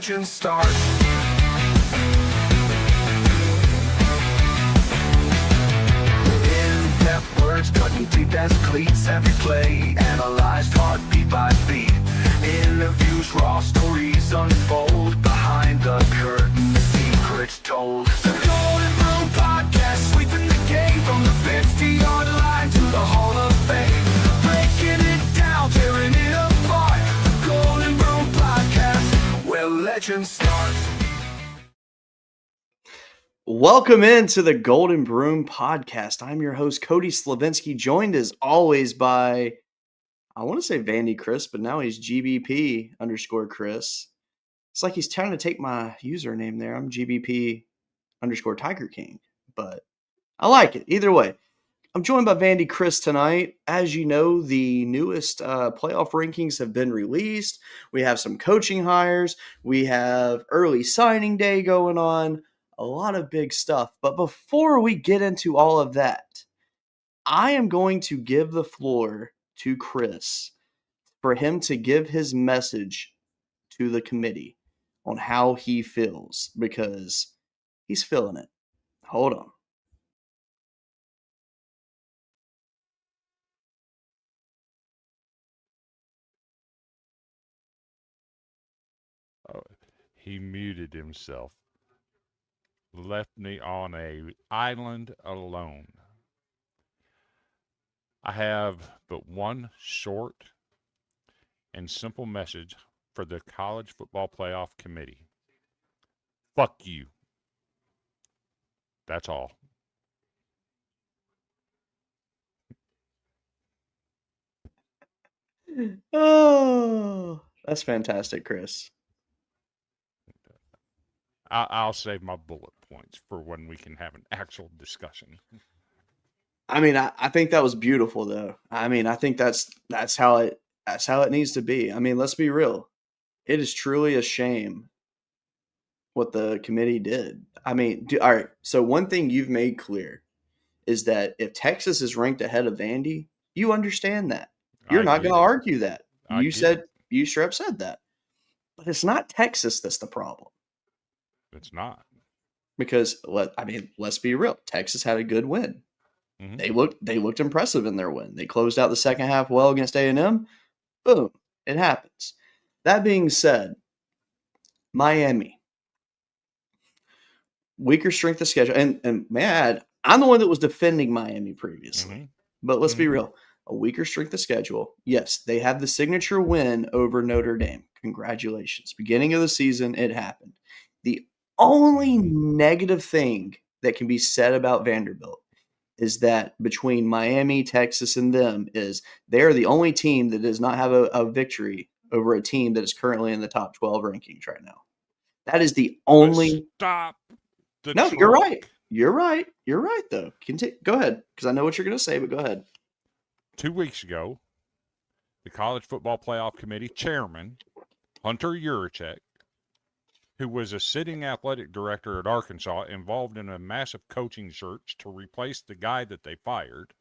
legends start. In-depth words cutting deep as cleats. Every play analyzed heartbeat by beat. Interviews, raw stories unfold. Behind the curtain, secrets told. The Golden Broom Podcast, sweeping the game from the 50-yard line to the Hall of Fame. Breaking it down, tearing it apart. The Golden Broom Podcast, where legends start. Welcome into the Golden Broom Podcast. I'm your host, Cody Slavinsky, joined as always by, I want to say Vandy Chris, but now he's GBP_Chris. It's like he's trying to take my username there. I'm GBP_Tiger King, but I like it. Either way, I'm joined by Vandy Chris tonight. As you know, the newest playoff rankings have been released. We have some coaching hires. We have early signing day going on. A lot of big stuff. But before we get into all of that, I am going to give the floor to Chris for him to give his message to the committee on how he feels, because he's feeling it. Hold on. He muted himself. Left me on a island alone. I have but one short and simple message for the College Football Playoff Committee. Fuck you. That's all. Oh, that's fantastic, Chris. I'll save my bullet points for when we can have an actual discussion. I mean, I think that was beautiful, though. I mean, I think that's how it needs to be. I mean, let's be real. It is truly a shame what the committee did. I mean, all right. So one thing you've made clear is that if Texas is ranked ahead of Vandy, you understand that. You're not going to argue that. You straight up said that. But it's not Texas that's the problem. It's not. Because let's be real. Texas had a good win. Mm-hmm. They looked impressive in their win. They closed out the second half well against A&M. Boom. It happens. That being said, Miami. Weaker strength of schedule. And may I add, I'm the one that was defending Miami previously. Mm-hmm. But let's be real. A weaker strength of schedule. Yes, they have the signature win over Notre Dame. Congratulations. Beginning of the season, it happened. The only negative thing that can be said about Vanderbilt is that between Miami, Texas, and them is they're the only team that does not have a victory over a team that is currently in the top 12 rankings right now. That is the only. Stop. No, you're right. You're right. You're right, though. Go ahead, because I know what you're going to say, but go ahead. 2 weeks ago, the College Football Playoff Committee chairman, Hunter Yurachek, who was a sitting athletic director at Arkansas involved in a massive coaching search to replace the guy that they fired,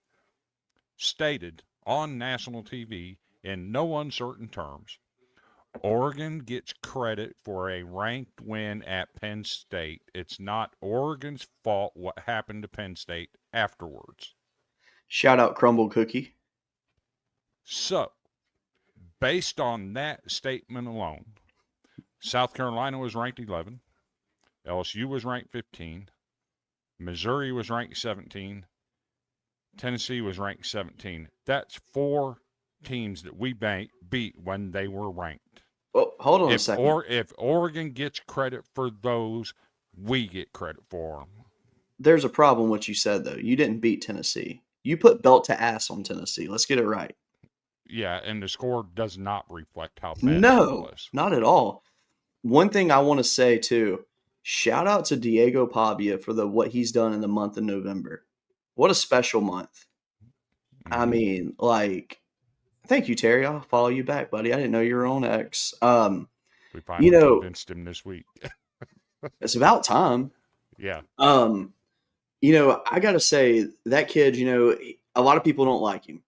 stated on national TV in no uncertain terms, Oregon gets credit for a ranked win at Penn State. It's not Oregon's fault what happened to Penn State afterwards. Shout out Crumble Cookie. So, based on that statement alone, South Carolina was ranked 11. LSU was ranked 15. Missouri was ranked 17. Tennessee was ranked 17. That's 4 teams that we beat when they were ranked. Well, hold on a second. Or if Oregon gets credit for those, we get credit for them. There's a problem with what you said, though. You didn't beat Tennessee. You put belt to ass on Tennessee. Let's get it right. Yeah, and the score does not reflect how bad it was. No, not at all. One thing I want to say, too, shout out to Diego Pavia for what he's done in the month of November. What a special month. Mm-hmm. I mean, thank you, Terry. I'll follow you back, buddy. I didn't know you were on X. We finally convinced him this week. It's about time. Yeah. I got to say, that kid, a lot of people don't like him.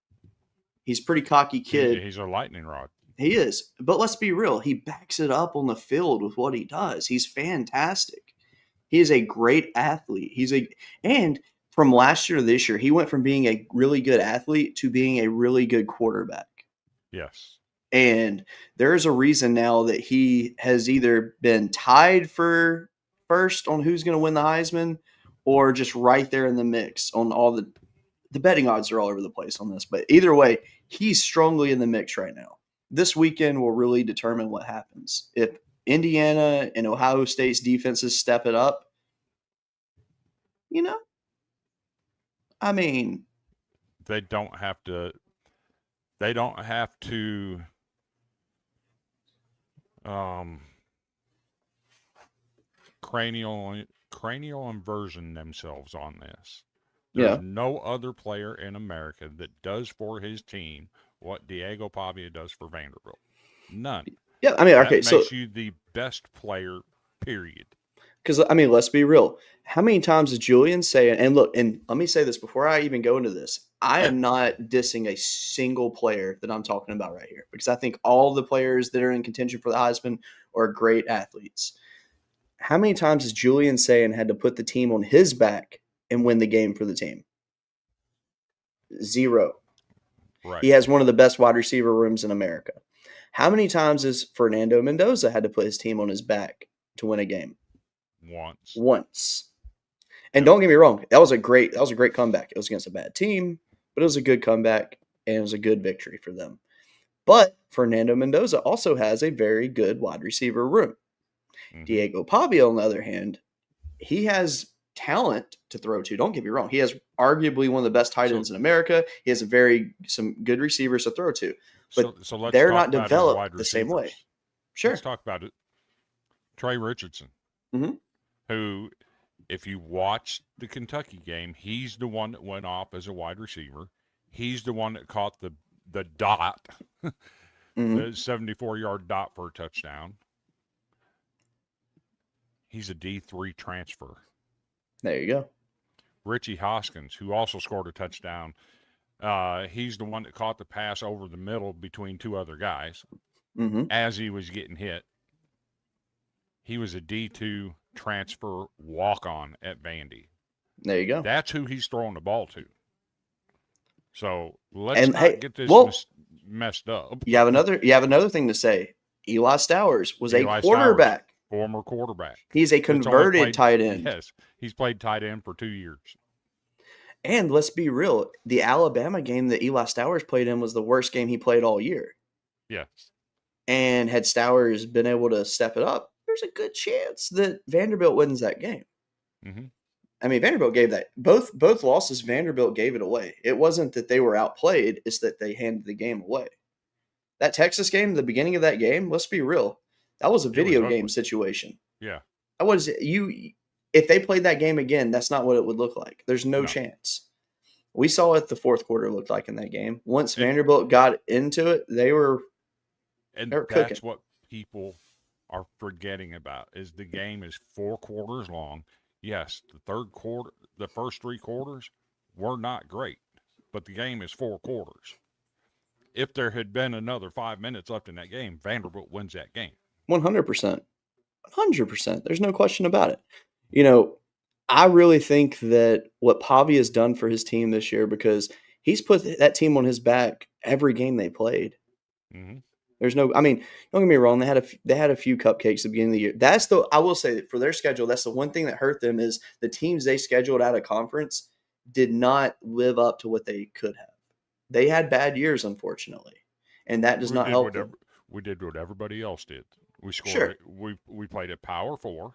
He's a pretty cocky kid. He's a lightning rod. He is. But let's be real. He backs it up on the field with what he does. He's fantastic. He is a great athlete. And from last year to this year, he went from being a really good athlete to being a really good quarterback. Yes. And there's a reason now that he has either been tied for first on who's going to win the Heisman or just right there in the mix on all the betting odds are all over the place on this. But either way, he's strongly in the mix right now. This weekend will really determine what happens. If Indiana and Ohio State's defenses step it up, I mean, They don't have to cranial inversion themselves on this. There's no other player in America that does for his team what Diego Pavia does for Vanderbilt. None. Yeah, I mean, that okay, makes you the best player, period. Because, I mean, let's be real. How many times is Julian saying, and look, and let me say this before I even go into this, I am not dissing a single player that I'm talking about right here because I think all the players that are in contention for the Heisman are great athletes. How many times has Julian saying had to put the team on his back and win the game for the team? 0. Right. He has one of the best wide receiver rooms in America. How many times has Fernando Mendoza had to put his team on his back to win a game? Once. And don't get me wrong, that was a great comeback. It was against a bad team, but it was a good comeback and it was a good victory for them. But Fernando Mendoza also has a very good wide receiver room. Mm-hmm. Diego Pavia, on the other hand, he has talent to throw to. Don't get me wrong. He has arguably one of the best tight ends in America. He has some good receivers to throw to. But so let's they're talk not about developed the same way. Sure. Let's talk about it. Trey Richardson, who, if you watch the Kentucky game, he's the one that went off as a wide receiver. He's the one that caught the dot, the 74-yard dot for a touchdown. He's a D3 transfer. There you go. Richie Hoskins, who also scored a touchdown, he's the one that caught the pass over the middle between two other guys as he was getting hit. He was a D2 transfer walk-on at Vandy. There you go. That's who he's throwing the ball to. So let's not get this messed up. You have another thing to say. Eli Stowers was a quarterback. Former quarterback. He's a converted tight end. Yes, he's played tight end for 2 years. And let's be real, the Alabama game that Eli Stowers played in was the worst game he played all year. Yes. And had Stowers been able to step it up, there's a good chance that Vanderbilt wins that game. Mm-hmm. I mean, Vanderbilt gave that. Both losses, Vanderbilt gave it away. It wasn't that they were outplayed, it's that they handed the game away. That Texas game, the beginning of that game, let's be real, that was a video game situation. Yeah. That was if they played that game again, that's not what it would look like. There's no chance. We saw what the fourth quarter looked like in that game. Once Vanderbilt got into it, they were that's cooking. What people are forgetting about is the game is 4 quarters long. Yes, the first 3 quarters were not great, but the game is 4 quarters. If there had been another 5 minutes left in that game, Vanderbilt wins that game. 100%. 100%. There's no question about it. I really think that what Pavia has done for his team this year, because he's put that team on his back every game they played. Mm-hmm. Don't get me wrong. They had a few cupcakes at the beginning of the year. I will say that for their schedule, that's the one thing that hurt them is the teams they scheduled out of conference did not live up to what they could have. They had bad years, unfortunately, and that does not help them. We did what everybody else did. We scored. Sure. We played a Power 4,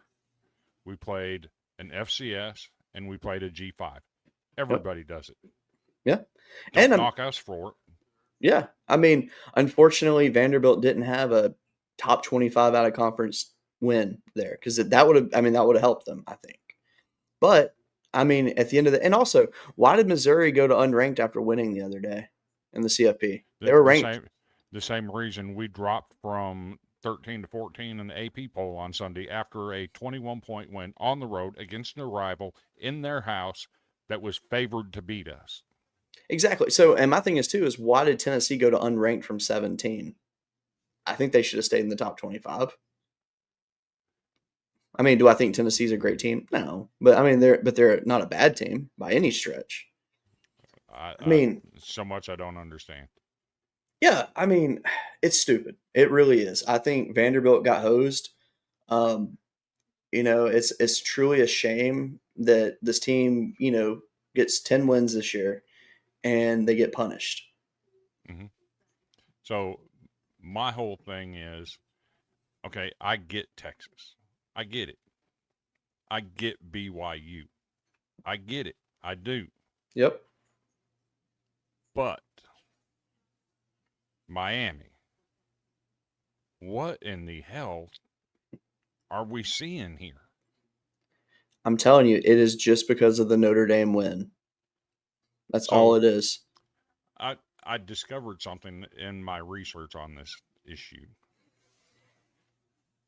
we played an FCS, and we played a G5. Everybody does it. Yeah, Don't knock us for it. Yeah, unfortunately, Vanderbilt didn't have a top 25 out of conference win there because that would have helped them, I think. But at the end of and also, why did Missouri go to unranked after winning the other day in the CFP? They were ranked. The same reason we dropped from 13 to 14 in the AP poll on Sunday after a 21-point win on the road against an rival in their house that was favored to beat us. Exactly. So, and my thing is, why did Tennessee go to unranked from 17? I think they should have stayed in the top 25. I mean, do I think Tennessee's a great team? No, but I mean, they're not a bad team by any stretch. I mean, so much I don't understand. yeah, I mean, it's stupid. It really is. I think Vanderbilt got hosed. It's truly a shame that this team, gets 10 wins this year and they get punished. Mm-hmm. So my whole thing is, okay, I get Texas. I get it. I get BYU. I get it. I do. Yep. But Miami, what in the hell are we seeing here? I'm telling you, it is just because of the Notre Dame win. That's all it is. I discovered something in my research on this issue.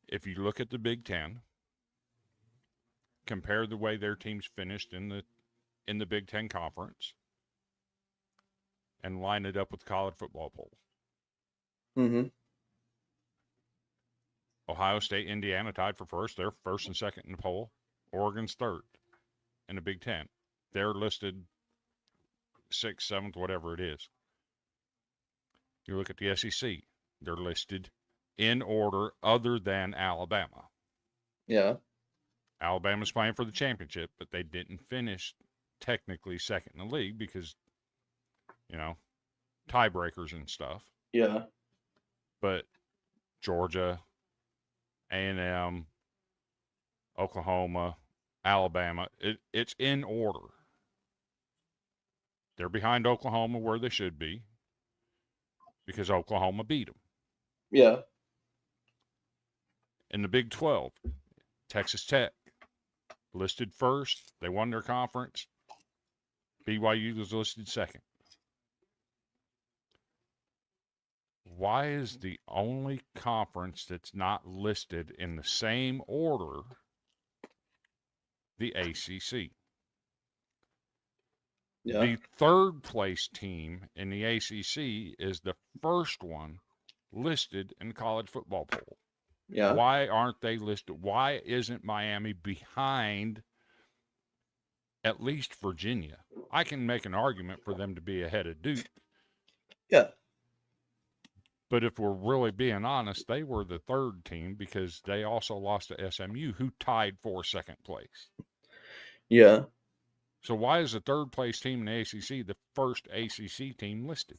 If you look at the Big Ten, compare the way their teams finished in the Big Ten Conference, and line it up with the college football poll. Mm-hmm. Ohio State, Indiana tied for first. They're first and second in the poll. Oregon's third in the Big Ten. They're listed 6th, 7th, whatever it is. You look at the SEC. They're listed in order other than Alabama. Yeah. Alabama's playing for the championship, but they didn't finish technically second in the league because, tiebreakers and stuff. Yeah. But Georgia, A&M, Oklahoma, Alabama, it's in order. They're behind Oklahoma where they should be because Oklahoma beat them. Yeah. In the Big 12, Texas Tech listed first. They won their conference. BYU was listed second. Why is the only conference that's not listed in the same order the ACC? Yeah. The third place team in the ACC is the first one listed in college football poll. Yeah. Why aren't they listed? Why isn't Miami behind at least Virginia? I can make an argument for them to be ahead of Duke. Yeah. But if we're really being honest, they were the third team because they also lost to SMU, who tied for second place. Yeah. So why is the third place team in the ACC the first ACC team listed?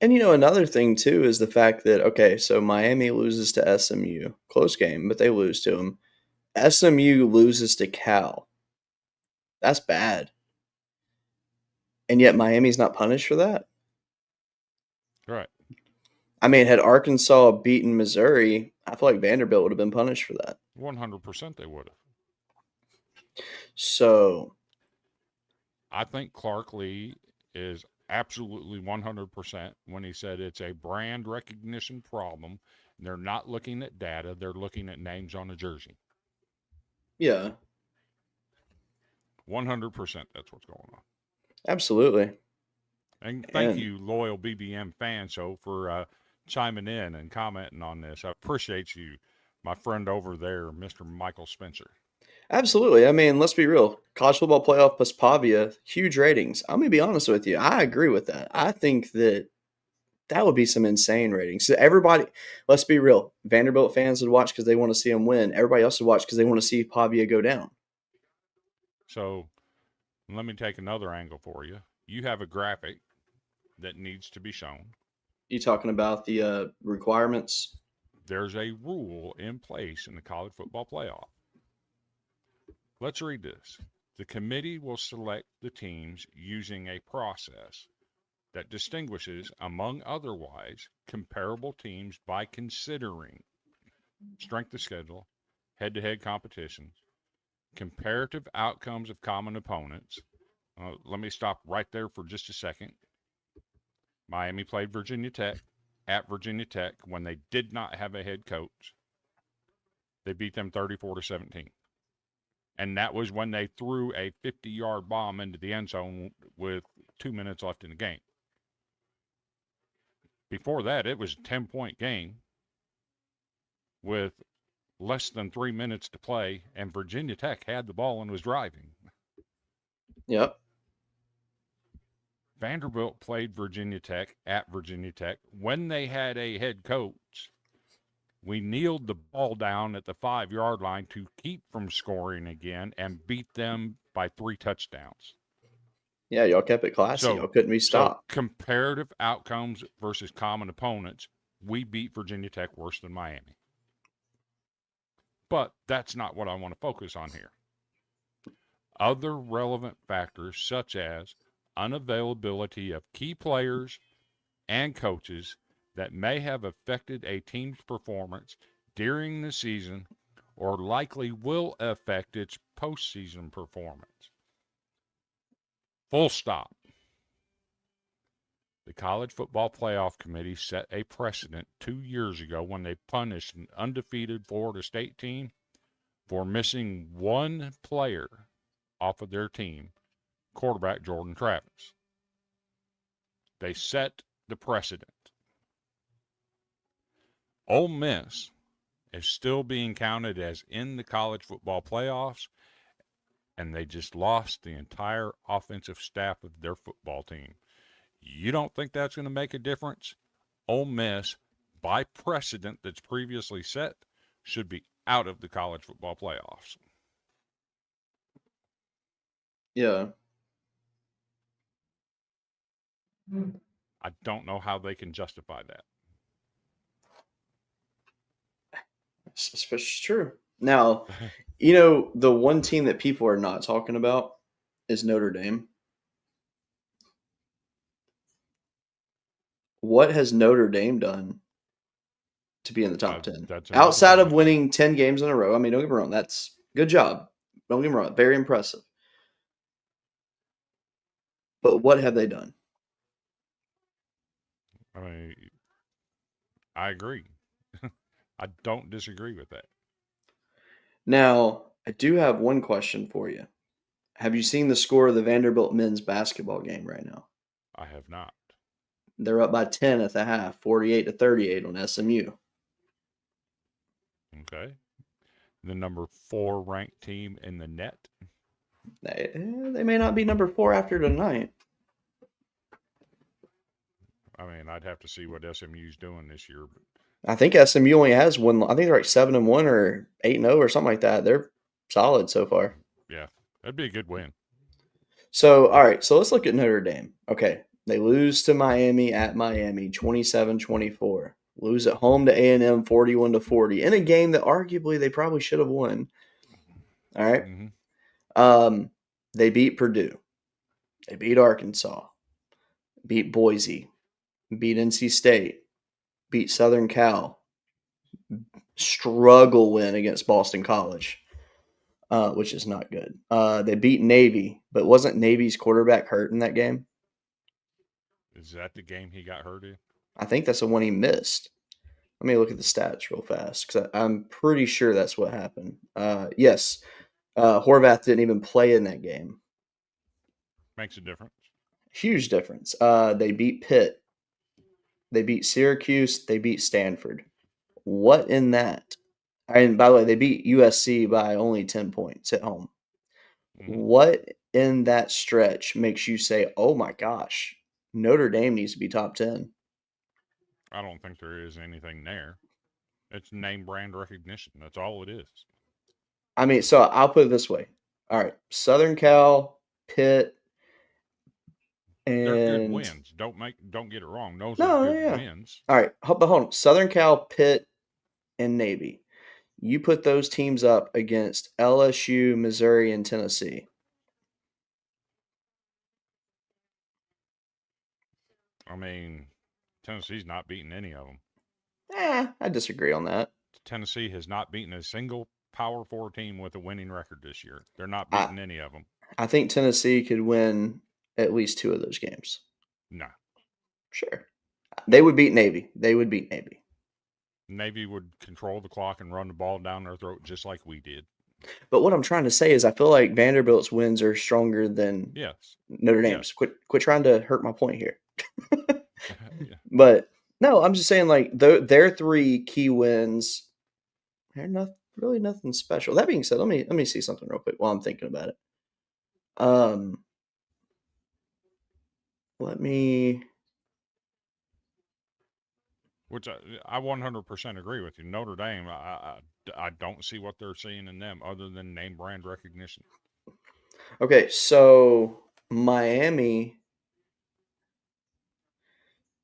And another thing too is the fact that, okay, so Miami loses to SMU. Close game, but they lose to them. SMU loses to Cal. That's bad. And yet Miami's not punished for that? Right. I mean, had Arkansas beaten Missouri, I feel like Vanderbilt would have been punished for that. 100% they would have. So I think Clark Lee is absolutely 100% when he said it's a brand recognition problem. And they're not looking at data. They're looking at names on a jersey. yeah. 100% that's what's going on. Absolutely. And thank you, loyal BBM fan show, for chiming in and commenting on this. I appreciate you, my friend over there, Mr. Michael Spencer. Absolutely. I mean, let's be real. College football playoff plus Pavia, huge ratings. I'm going to be honest with you. I agree with that. I think that would be some insane ratings. So everybody, let's be real. Vanderbilt fans would watch because they want to see them win. Everybody else would watch because they want to see Pavia go down. So let me take another angle for you. You have a graphic that needs to be shown. You talking about the requirements? There's a rule in place in the college football playoff. Let's read this. The committee will select the teams using a process that distinguishes, among otherwise, comparable teams by considering strength of schedule, head-to-head competitions, comparative outcomes of common opponents. Let me stop right there for just a second. Miami played Virginia Tech at Virginia Tech when they did not have a head coach. They beat them 34-17. And that was when they threw a 50-yard bomb into the end zone with 2 minutes left in the game. Before that, it was a 10-point game with less than 3 minutes to play, and Virginia Tech had the ball and was driving. Yep. Vanderbilt played Virginia Tech at Virginia Tech. When they had a head coach, we kneeled the ball down at the 5-yard line to keep from scoring again and beat them by 3 touchdowns. Yeah, y'all kept it classy. Y'all couldn't be stopped. Comparative outcomes versus common opponents, we beat Virginia Tech worse than Miami. But that's not what I want to focus on here. Other relevant factors such as unavailability of key players and coaches that may have affected a team's performance during the season or likely will affect its postseason performance. Full stop. The College Football Playoff Committee set a precedent 2 years ago when they punished an undefeated Florida State team for missing one player off of their team, quarterback Jordan Travis. They set the precedent. Ole Miss is still being counted as in the college football playoffs, and they just lost the entire offensive staff of their football team. You don't think that's going to make a difference? Ole Miss, by precedent that's previously set, should be out of the college football playoffs. Yeah. I don't know how they can justify that. It's true. Now, you know, the one team that people are not talking about is Notre Dame. What has Notre Dame done to be in the top 10? Outside of winning 10 games in a row, I mean, don't get me wrong, that's good job. Don't get me wrong, very impressive. But what have they done? I mean, I agree. I don't disagree with that. Now, I do have one question for you. Have you seen the score of the Vanderbilt men's basketball game right now? I have not. They're up by 10 at the half, 48-38 on SMU. Okay. The number 4 ranked team in the net. They may not be number 4 after tonight. I mean, I'd have to see what SMU's doing this year. But I think SMU only has one. I think they're like 7-1 or 8-0 or something like that. They're solid so far. Yeah, that'd be a good win. So, all right. So let's look at Notre Dame. Okay. They lose to Miami at Miami 27-24. Lose at home to A&M 41-40 in a game that arguably they probably should have won. All right. Mm-hmm. They beat Purdue. They beat Arkansas. Beat Boise. Beat NC State. Beat Southern Cal. Struggle win against Boston College, which is not good. They beat Navy, but wasn't Navy's quarterback hurt in that game? Is that the game he got hurt in? I think that's the one he missed. Let me look at the stats real fast because I'm pretty sure that's what happened. Yes, Horvath didn't even play in that game. Makes a difference. Huge difference. They beat Pitt. They beat Syracuse. They beat Stanford. What in that? And by the way, they beat USC by only 10 points at home. Mm-hmm. What in that stretch makes you say, oh my gosh, Notre Dame needs to be top 10? I don't think there is anything there. It's name brand recognition. That's all it is. I mean, so I'll put it this way. All right, Southern Cal, Pitt, and they're good wins. Don't get it wrong. Those are good wins. All right, but hold on. Southern Cal, Pitt, and Navy. You put those teams up against LSU, Missouri, and Tennessee. I mean, Tennessee's not beating any of them. I disagree on that. Tennessee has not beaten a single Power 4 team with a winning record this year. They're not beating any of them. I think Tennessee could win at least 2 of those games. No. Sure. They would beat Navy. Navy would control the clock and run the ball down their throat just like we did. But what I'm trying to say is I feel like Vanderbilt's wins are stronger than Notre Dame's. Quit trying to hurt my point here. Yeah. But No, I'm just saying like their three key wins. They're not really nothing special. That being said, let me see something real quick while I'm thinking about it. Um, let me. Which I 100% agree with you. Notre Dame, I don't see what they're seeing in them other than name brand recognition. Okay, so Miami,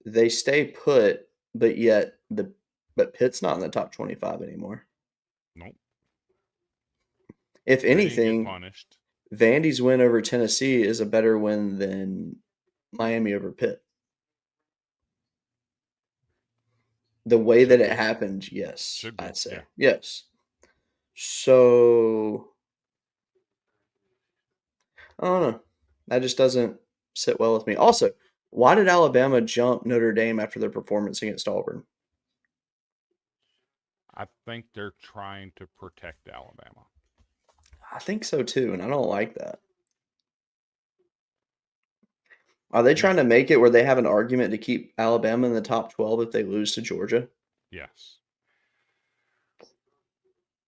they stay put, but yet but Pitt's not in the top 25 anymore. Nope. If They didn't get anything, punished. Vandy's win over Tennessee is a better win than Miami over Pitt. The way that Should it be. happened, yes, Should be. I'd say. Yeah. Yes. So, I don't know. That just doesn't sit well with me. Also, why did Alabama jump Notre Dame after their performance against Auburn? I think they're trying to protect Alabama. I think so too, and I don't like that. Are they trying to make it where they have an argument to keep Alabama in the top 12 if they lose to Georgia? Yes.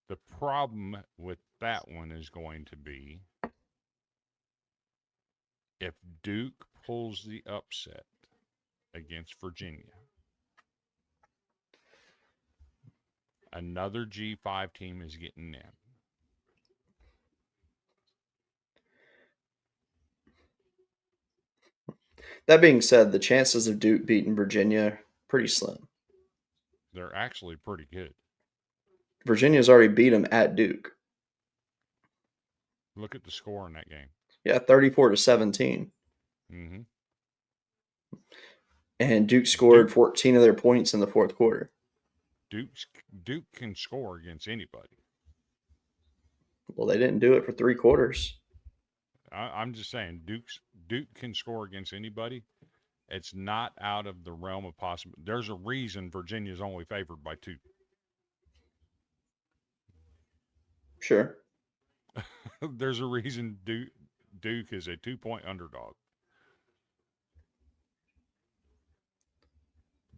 The problem with that one is going to be if Duke pulls the upset against Virginia, another G5 team is getting in. That being said, the chances of Duke beating Virginia are pretty slim. They're actually pretty good. Virginia's already beat them at Duke. Look at the score in that game. Yeah, 34-17. Mm-hmm. And Duke scored 14 of their points in the fourth quarter. Duke can score against anybody. Well, they didn't do it for 3 quarters. I'm just saying, Duke can score against anybody. It's not out of the realm of possible. There's a reason Virginia's only favored by 2. Sure. There's a reason Duke is a 2-point underdog.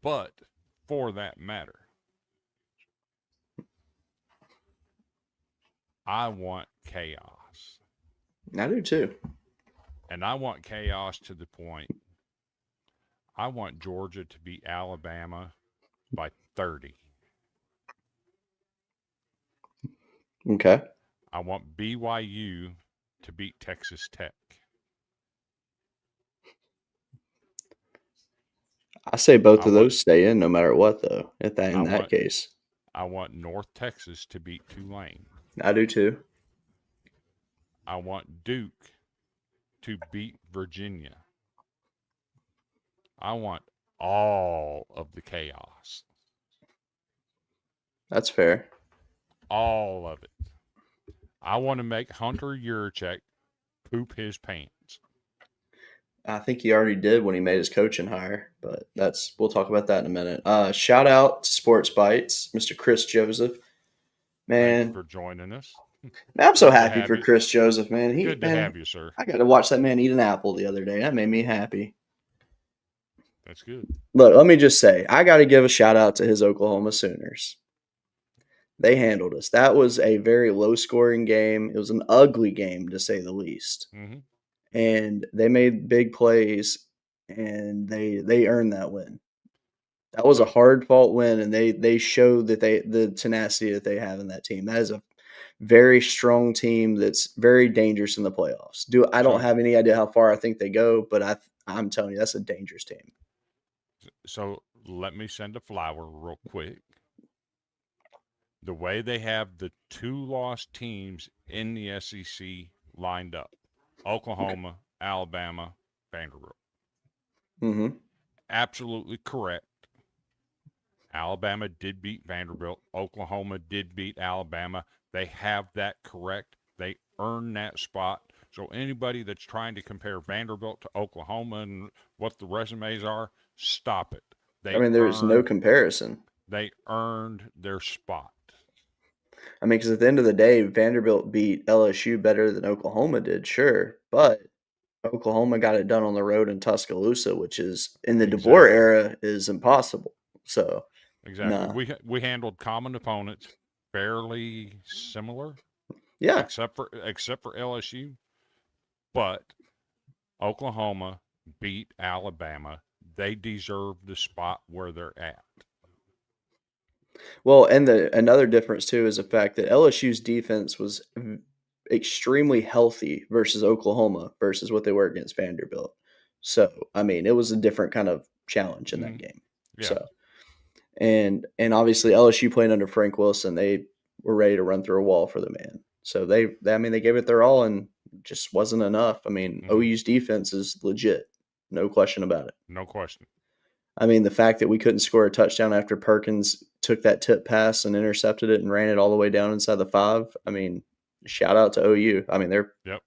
But for that matter, I want chaos. I do too. And I want chaos to the point I want Georgia to beat Alabama by 30. Okay. I want BYU to beat Texas Tech. I say both of those stay in no matter what, though, in that case. I want North Texas to beat Tulane. I do too. I want Duke to beat Virginia. I want all of the chaos. That's fair. All of it. I want to make Hunter Yurachek poop his pants. I think he already did when he made his coaching hire, but we'll talk about that in a minute. Shout out to Sports Bites, Mr. Chris Joseph. Man, thank you for joining us. Man, I'm so happy for Chris Joseph, man. Good to have you, sir. I got to watch that man eat an apple the other day. That made me happy. That's good. Look, let me just say, I got to give a shout out to his Oklahoma Sooners. They handled us. That was a very low-scoring game. It was an ugly game, to say the least. Mm-hmm. And they made big plays, and they earned that win. That was a hard-fought win, and they showed that the tenacity that they have in that team. That is a very strong team that's very dangerous in the playoffs. I don't have any idea how far I think they go, but I'm telling you, that's a dangerous team. So let me send a flower real quick. The way they have the 2 lost teams in the SEC lined up: Oklahoma, okay. Alabama, Vanderbilt. Mm-hmm. Absolutely correct. Alabama did beat Vanderbilt. Oklahoma did beat Alabama. They have that correct. They earned that spot. So anybody that's trying to compare Vanderbilt to Oklahoma and what the resumes are, stop it. There's no comparison. They earned their spot. Because at the end of the day, Vanderbilt beat LSU better than Oklahoma did, sure. But Oklahoma got it done on the road in Tuscaloosa, which is in the DeBoer Exactly. era is impossible. So, Exactly. nah, We handled common opponents fairly similar, yeah. except for LSU, but Oklahoma beat Alabama. They deserve the spot where they're at. Well, and another difference too is the fact that LSU's defense was extremely healthy versus Oklahoma versus what they were against Vanderbilt. So, I mean, it was a different kind of challenge in that Mhm. game. Yeah. So, and obviously LSU playing under Frank Wilson, they were ready to run through a wall for the man. So I mean, they gave it their all and just wasn't enough. I mean, Mhm. OU's defense is legit, no question about it. No question. I mean, the fact that we couldn't score a touchdown after Perkins took that tip pass and intercepted it and ran it all the way down inside the 5. I mean, shout out to OU. I mean, they're Yep.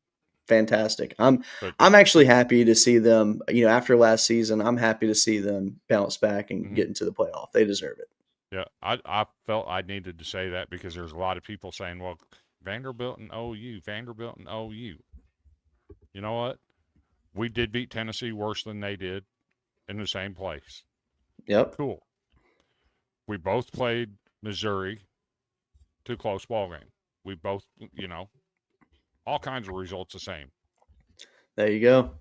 fantastic. But I'm actually happy to see them, after last season, I'm happy to see them bounce back and mhm. get into the playoff. They deserve it. Yeah, I felt I needed to say that because there's a lot of people saying, well, Vanderbilt and OU, Vanderbilt and OU. You know what? We did beat Tennessee worse than they did in the same place. Yep. Cool. We both played Missouri to a close ball game. We both, all kinds of results the same. There you go.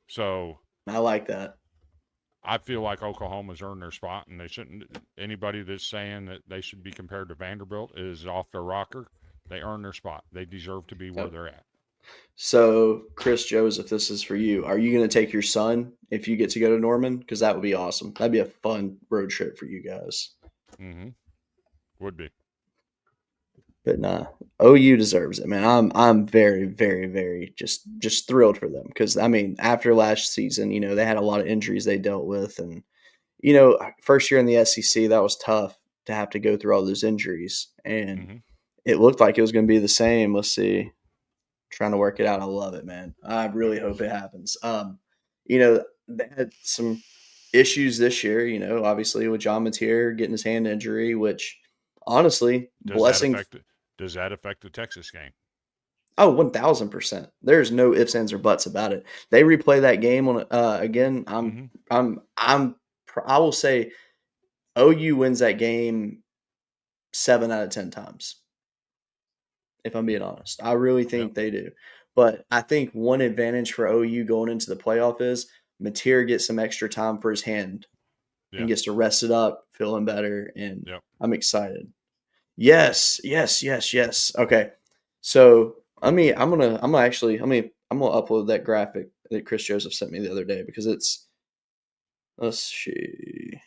So I like that. I feel like Oklahoma's earned their spot, and they shouldn't. Anybody that's saying that they should be compared to Vanderbilt is off their rocker. They earned their spot. They deserve to be where Yep. they're at. So, Chris Joseph, this is for you. Are you going to take your son if you get to go to Norman? Because that would be awesome. That'd be a fun road trip for you guys. Mm-hmm. Would be. But nah, OU deserves it, man. I'm very, very, very just thrilled for them because I mean, after last season, they had a lot of injuries they dealt with, and first year in the SEC, that was tough to have to go through all those injuries, and Mm-hmm. it looked like it was going to be the same. Let's see, trying to work it out. I love it, man. I Yep. really hope it happens. They had some issues this year. Obviously with John Mateer getting his hand injury, which honestly, Does that blessing. affect? Does that affect the Texas game? Oh, 1000%. There's no ifs, ands, or buts about it. They replay that game on again. Mm-hmm. I will say OU wins that game 7 out of 10 times. If I'm being honest, I really Yep. think they do. But I think one advantage for OU going into the playoff is Mateer gets some extra time for his hand Yeah. and gets to rest it up, feeling better, and Yep. I'm excited. Yes, yes, yes, yes. Okay. So I'm gonna upload that graphic that Chris Joseph sent me the other day because let's see.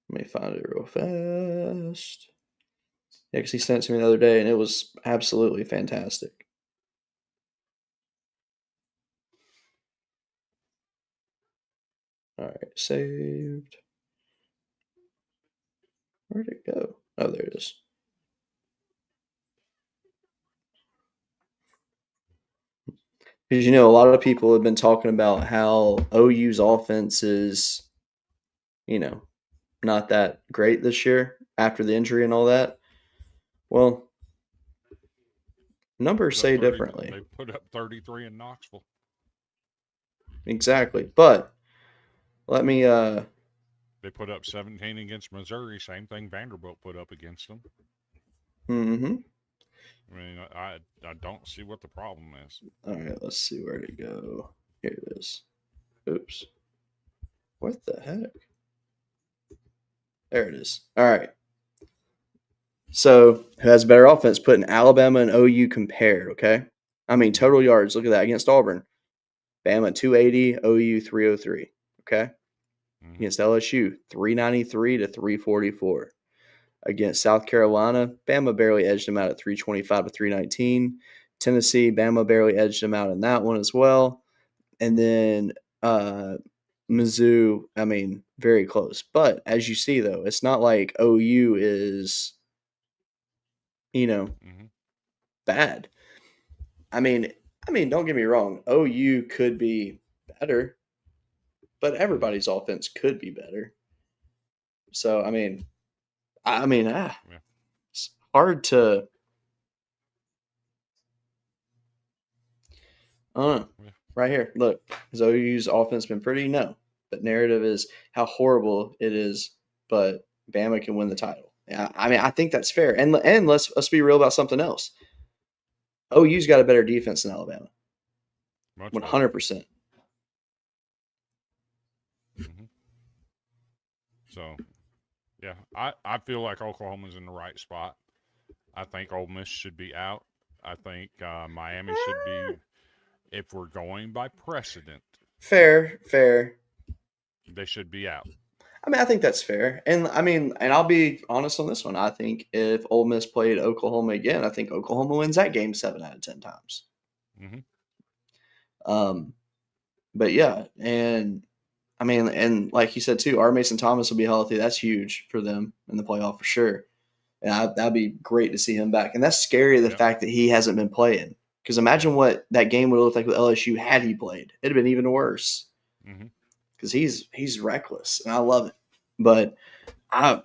Let me find it real fast. Yeah, because he sent it to me the other day and it was absolutely fantastic. All right, saved. Where'd it go? Oh, there it is. Because a lot of people have been talking about how OU's offense is, you know, not that great this year after the injury and all that. Well, numbers Put up say 30. differently. They put up 33 in Knoxville. Exactly. But let me They put up 17 against Missouri. Same thing Vanderbilt put up against them. mhm. I mean, I don't see what the problem is. All right, let's see where to go. Here it is. Oops. What the heck? There it is. All right. So, who has better offense? Putting Alabama and OU compared, okay? I mean, Mm-hmm. total yards. Look at that against Auburn. Bama 280, OU 303, okay? Mm-hmm. Against LSU 393 to 344. Against South Carolina, Bama barely edged them out at 325 to 319. Tennessee, Bama barely edged them out in that one as well. And then Mizzou, I mean, very close. But as you see, though, it's not like OU is, Mm-hmm. bad. I mean, don't get me wrong. OU could be better, but Mm-hmm. everybody's offense could be better. So, I mean, Yeah. it's hard to know. Yeah. Right here. Look, has OU's offense been pretty? No. But narrative is how horrible it is, but Bama can win the title. Yeah, I mean, I think that's fair. And let's be real about something else. OU's got a better defense than Alabama. Much better. 100%. Mm-hmm. So, yeah, I feel like Oklahoma's in the right spot. I think Ole Miss should be out. I think Miami should be, if we're going by precedent, Fair. they should be out. I mean, I think that's fair. And I mean, and I'll be honest on this one. I think if Ole Miss played Oklahoma again, I think Oklahoma wins that game 7 out of 10 times. Mm-hmm. But yeah, and I mean, and like you said too, R. Mason Thomas will be healthy. That's huge for them in the playoff for sure. And that'd be great to see him back. And that's scary, the fact that he hasn't been playing. Because imagine what that game would have looked like with LSU had he played. It'd have been even worse. Because he's reckless, and I love it. But I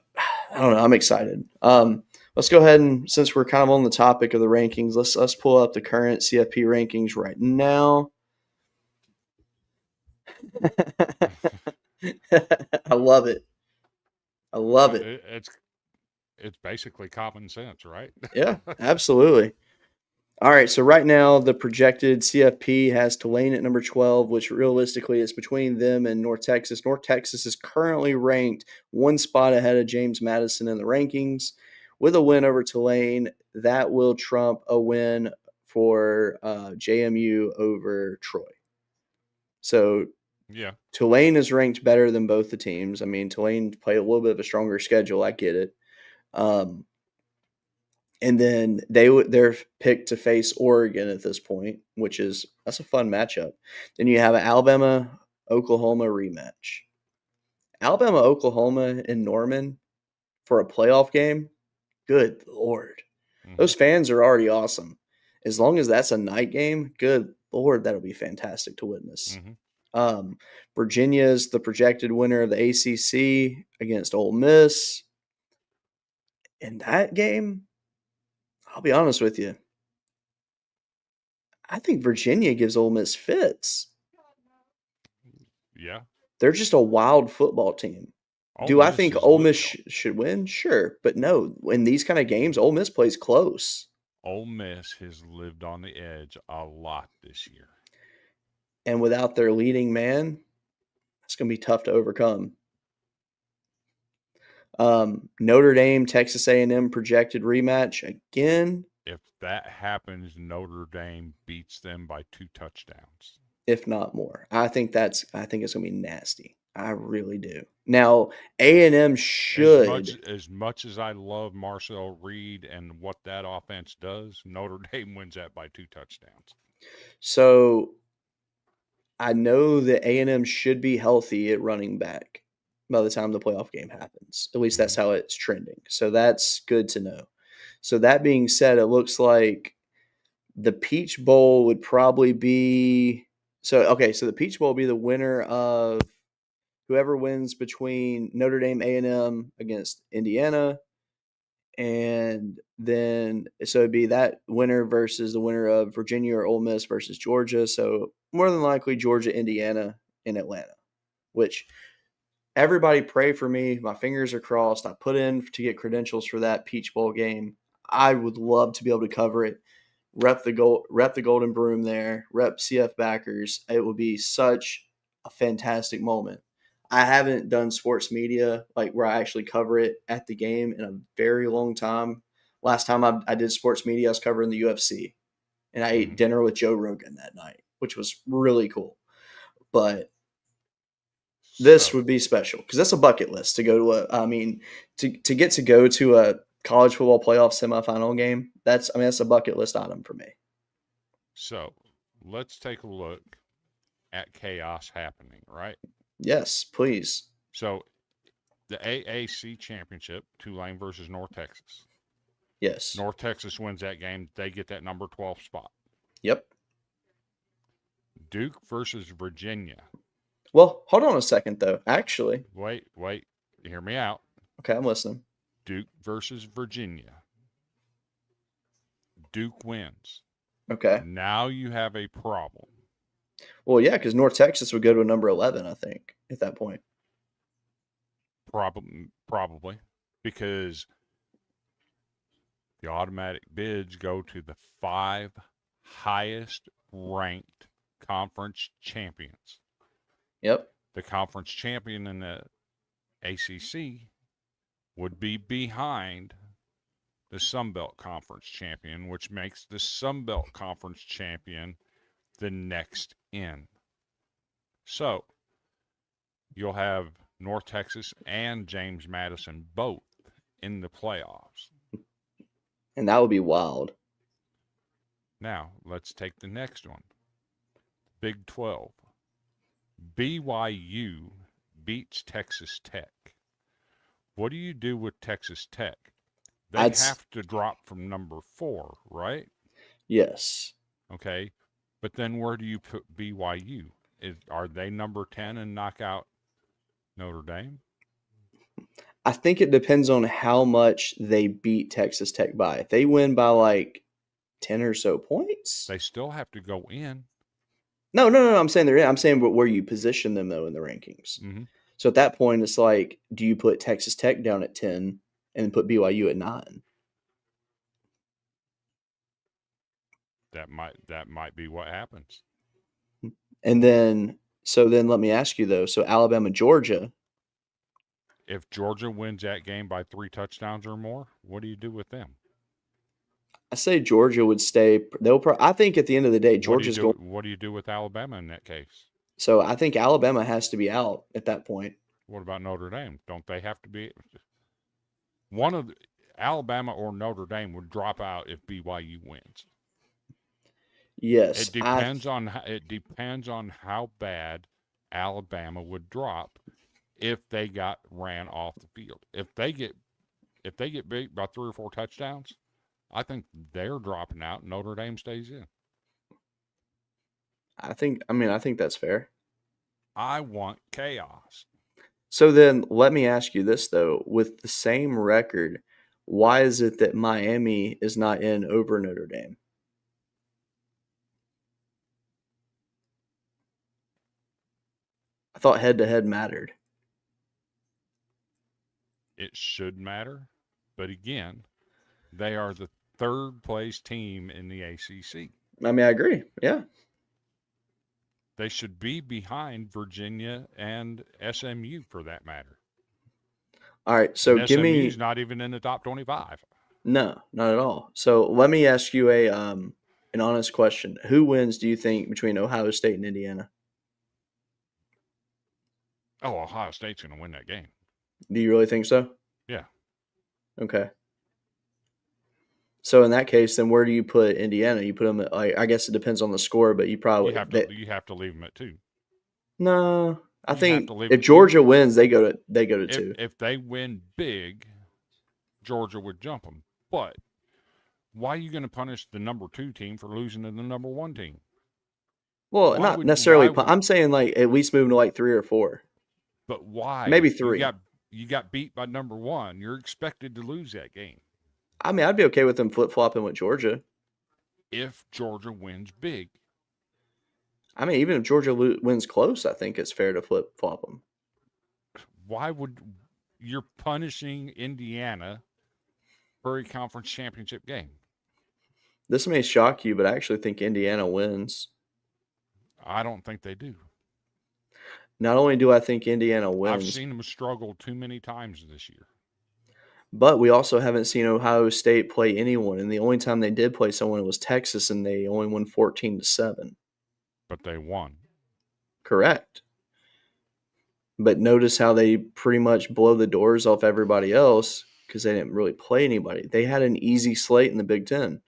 don't know. I'm excited. Let's go ahead and, since we're kind of on the topic of the rankings, let's pull up the current CFP rankings right now. I love it. I love it. It's basically common sense, right? Yeah, absolutely. All right, so right now the projected CFP has Tulane at number 12, which realistically is between them and North Texas. North Texas is currently ranked one spot ahead of James Madison in the rankings. With a win over Tulane, that will trump a win for JMU over Troy. So yeah, Tulane is ranked better than both the teams. I mean, Tulane played a little bit of a stronger schedule. I get it. And then they're picked to face Oregon at this point, that's a fun matchup. Then you have an Alabama-Oklahoma rematch. Alabama-Oklahoma in Norman for a playoff game, good Lord. mm-hmm. Those fans are already awesome. As long as that's a night game, good Lord, that'll be fantastic to witness. Mm-hmm. Virginia's the projected winner of the ACC against Ole Miss. In that game, I'll be honest with you, I think Virginia gives Ole Miss fits. Yeah. They're just a wild football team. Do I think Ole Miss should win? Sure. But no, in these kind of games, Ole Miss plays close. Ole Miss has lived on the edge a lot this year. And without their leading man, it's going to be tough to overcome. Notre Dame, Texas A&M projected rematch again. If that happens, Notre Dame beats them by 2 touchdowns, if not more. I think it's going to be nasty. I really do. Now, A&M should, as much as I love Marcel Reed and what that offense does, Notre Dame wins that by 2 touchdowns. So I know that A&M should be healthy at running back by the time the playoff game happens. At least that's how it's trending. So that's good to know. So that being said, it looks like the Peach Bowl would probably be so the Peach Bowl will be the winner of whoever wins between Notre Dame A&M against Indiana, and then so it'd be that winner versus the winner of Virginia or Ole Miss versus Georgia. So more than likely Georgia, Indiana in Atlanta, which everybody pray for me. My fingers are crossed. I put in to get credentials for that Peach Bowl game. I would love to be able to cover it. Rep the Golden Broom there. Rep CF backers. It would be such a fantastic moment. I haven't done sports media like where I actually cover it at the game in a very long time. Last time I did sports media, I was covering the UFC, and I ate dinner with Joe Rogan that night, which was really cool. But this would be special because that's a bucket list to go to get to go to a college football playoff semifinal game. That's a bucket list item for me. So let's take a look at chaos happening, right? Yes, please. So the AAC championship, Tulane versus North Texas. Yes. North Texas wins that game. They get that number 12 spot. Yep. Duke versus Virginia. Well, hold on a second, though. Actually. Wait. Hear me out. Okay, I'm listening. Duke versus Virginia. Duke wins. Okay. Now you have a problem Well, yeah, because North Texas would go to a number 11, I think, at that point. Probably, because the automatic bids go to the 5 highest ranked conference champions. Yep. The conference champion in the ACC would be behind the Sun Belt Conference champion, which makes the Sun Belt Conference champion the next in. So you'll have North Texas and James Madison both in the playoffs. And that would be wild. Now, let's take the next one. Big 12. BYU beats Texas Tech. What do you do with Texas Tech? They have to drop from number 4, right? Yes. Okay. But then where do you put BYU? Are they number 10 and knock out Notre Dame? I think it depends on how much they beat Texas Tech by. If they win by like 10 or so points. They still have to go in. No. I'm saying they're in. I'm saying where you position them, though, in the rankings. Mm-hmm. So at that point, it's like, do you put Texas Tech down at 10 and put BYU at 9? That might be what happens. And then let me ask you, though. So Alabama, Georgia. If Georgia wins that game by 3 touchdowns or more, what do you do with them? I say Georgia would stay. I think at the end of the day, Georgia's going. What do you do with Alabama in that case? So I think Alabama has to be out at that point. What about Notre Dame? Don't they have to be? Alabama or Notre Dame would drop out if BYU wins. Yes, it depends on how bad Alabama would drop if they got ran off the field. If they get beat by 3 or 4 touchdowns, I think they're dropping out. Notre Dame stays in. I think that's fair. I want chaos. So then let me ask you this, though. With the same record, why is it that Miami is not in over Notre Dame? I thought head-to-head mattered. It should matter. But again, they are the 3rd place team in the ACC. I mean, I agree. Yeah. They should be behind Virginia and SMU for that matter. All right, so and give me. SMU's not even in the top 25. No, not at all. So let me ask you an honest question. Who wins, do you think, between Ohio State and Indiana? Oh, Ohio State's going to win that game. Do you really think so? Yeah. Okay. So in that case, then where do you put Indiana? You put them at, I guess it depends on the score, but you probably you have to leave them at 2. No, I think if Georgia wins, they go to 2. If they win big, Georgia would jump them. But why are you going to punish the number 2 team for losing to the number 1 team? Well, not necessarily. I'm saying like at least moving to like 3 or 4. But why? Maybe 3. You got beat by number 1. You're expected to lose that game. I mean, I'd be okay with them flip-flopping with Georgia. If Georgia wins big. I mean, even if Georgia wins close, I think it's fair to flip-flop them. Why would you're punishing Indiana for a conference championship game? This may shock you, but I actually think Indiana wins. I don't think they do. Not only do I think Indiana wins. I've seen them struggle too many times this year. But we also haven't seen Ohio State play anyone. And the only time they did play someone was Texas, and they only won 14-7. But they won. Correct. But notice how they pretty much blow the doors off everybody else because they didn't really play anybody. They had an easy slate in the Big Ten.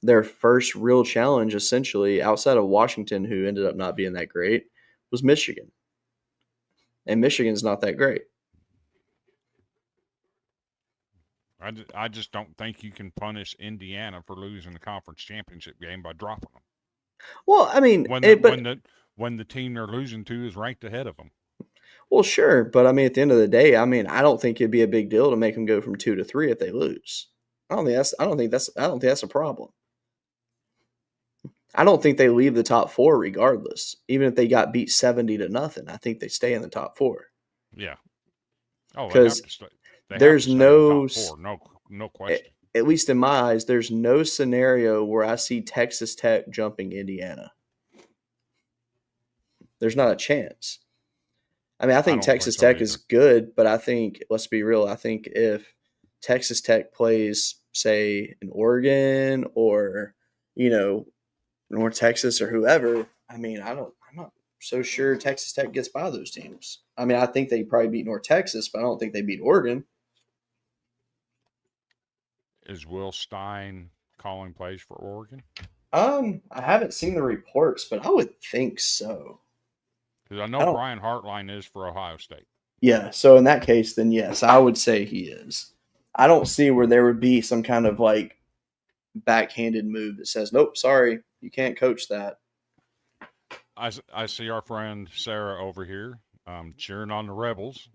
Their first real challenge, essentially, outside of Washington, who ended up not being that great, was Michigan. And Michigan's not that great. I just don't think you can punish Indiana for losing the conference championship game by dropping them. Well, I mean, when the team they're losing to is ranked ahead of them. Well, sure, but I mean, at the end of the day, I mean, I don't think it'd be a big deal to make them go from 2 to 3 if they lose. I don't think that's a problem. I don't think they leave the top 4 regardless. Even if they got beat 70-0, I think they stay in the top 4 Yeah. Oh, they have because to stay. They have to there's stay in the no, top 4. No at, question. at least in my eyes, there's no scenario where I see Texas Tech jumping Indiana. There's not a chance. I mean, I I think don't think Texas so Tech is either. good, but I think, let's be real, I think if Texas Tech plays, say, in Oregon or, North Texas or whoever, I mean, I'm not so sure Texas Tech gets by those teams. I mean, I think they probably beat North Texas, but I don't think they beat Oregon. Is Will Stein calling plays for Oregon? I haven't seen the reports, but I would think so. Because I I know don't. Brian Hartline is for Ohio State. Yeah, so in that case, then yes, I would say he is. I don't see where there would be some kind of like backhanded move that says, "Nope, sorry, you can't coach that." I see our friend Sarah over here cheering on the Rebels.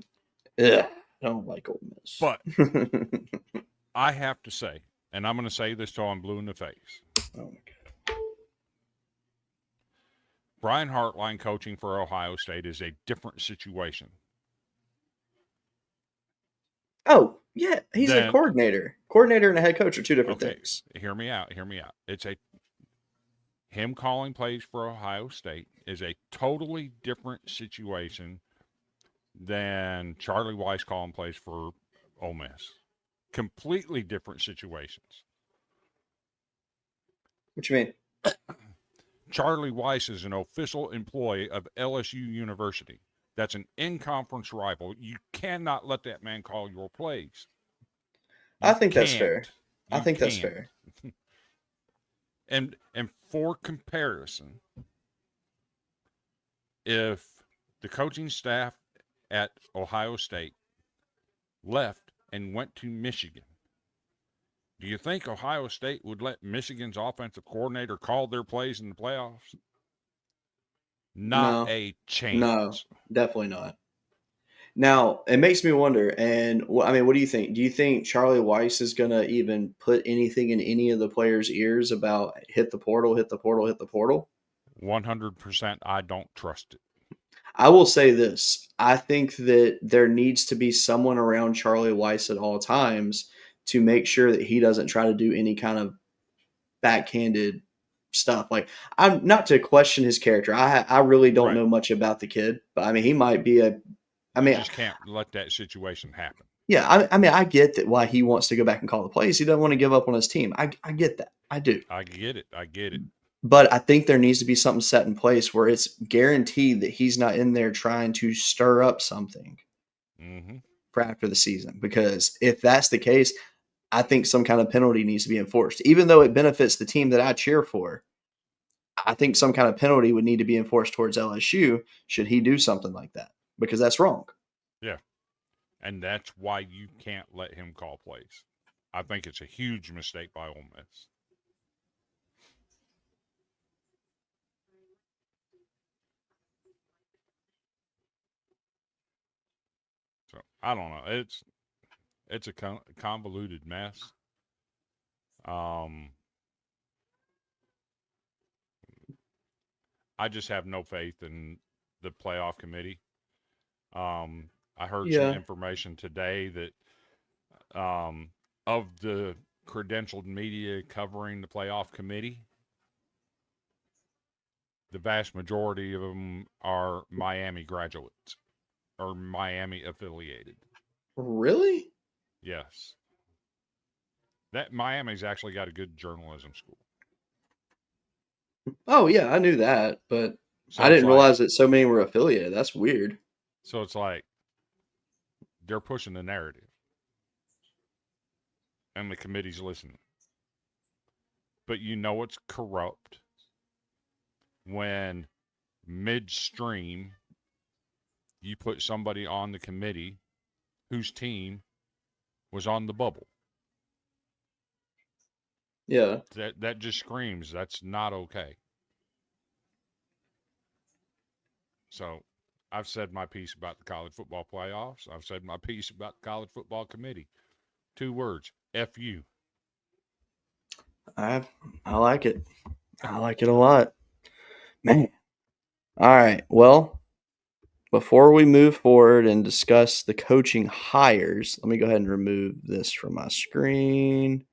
Ugh, I don't like Ole Miss. But I have to say, and I'm going to say this till I'm blue in the face, Oh my god. Brian Hartline coaching for Ohio State is a different situation. Oh yeah, he's a Then, coordinator. Coordinator and a head coach are two different okay, things. hear me out. Hear me out. Him calling plays for Ohio State is a totally different situation than Charlie Weiss calling plays for Ole Miss. Completely different situations. What you mean? Charlie Weiss is an official employee of LSU University. That's an in-conference rival. You cannot let that man call your plays. I You think that's can't. fair. I You think that's can't. fair. And for comparison, if the coaching staff at Ohio State left and went to Michigan, do you think Ohio State would let Michigan's offensive coordinator call their plays in the playoffs? Not No, a no, chance. definitely not. Now it makes me wonder. And I mean, what do you think? Do you think Charlie Weiss is going to even put anything in any of the players' ears about hit the portal, hit the portal, hit the portal? 100% I don't trust it. I will say this. I think that there needs to be someone around Charlie Weiss at all times to make sure that he doesn't try to do any kind of backhanded stuff. Like, I'm not to question his character. I really don't Right. know much about the kid, but I mean, he might be a. I You mean, just can't let that situation happen. yeah. I mean, I get that why he wants to go back and call the plays. He doesn't want to give up on his team. I get that. I do. I get it. I get it. But I think there needs to be something set in place where it's guaranteed that he's not in there trying to stir up something Mm-hmm. for after the season. Because if that's the case, I think some kind of penalty needs to be enforced. Even though it benefits the team that I cheer for, I think some kind of penalty would need to be enforced towards LSU should he do something like that, because that's wrong. Yeah. And that's why you can't let him call plays. I think it's a huge mistake by Ole Miss. So I don't know. It's a convoluted mess. I just have no faith in the playoff committee. I heard some Yeah. information today that of the credentialed media covering the playoff committee, the vast majority of them are Miami graduates or Miami affiliated. Really? Yes. That Miami's actually got a good journalism school. Oh, yeah, I knew that, but So I it's didn't like realize that so many were affiliated. That's weird. so it's like they're pushing the narrative and the committee's listening. But you know it's corrupt when midstream you put somebody on the committee whose team was on the bubble. Yeah. That just screams that's not okay. So I've said my piece about the college football playoffs. I've said my piece about the college football committee. 2 words: F you. I like it. I like it a lot. Man. All right. Well, before we move forward and discuss the coaching hires, let me go ahead and remove this from my screen.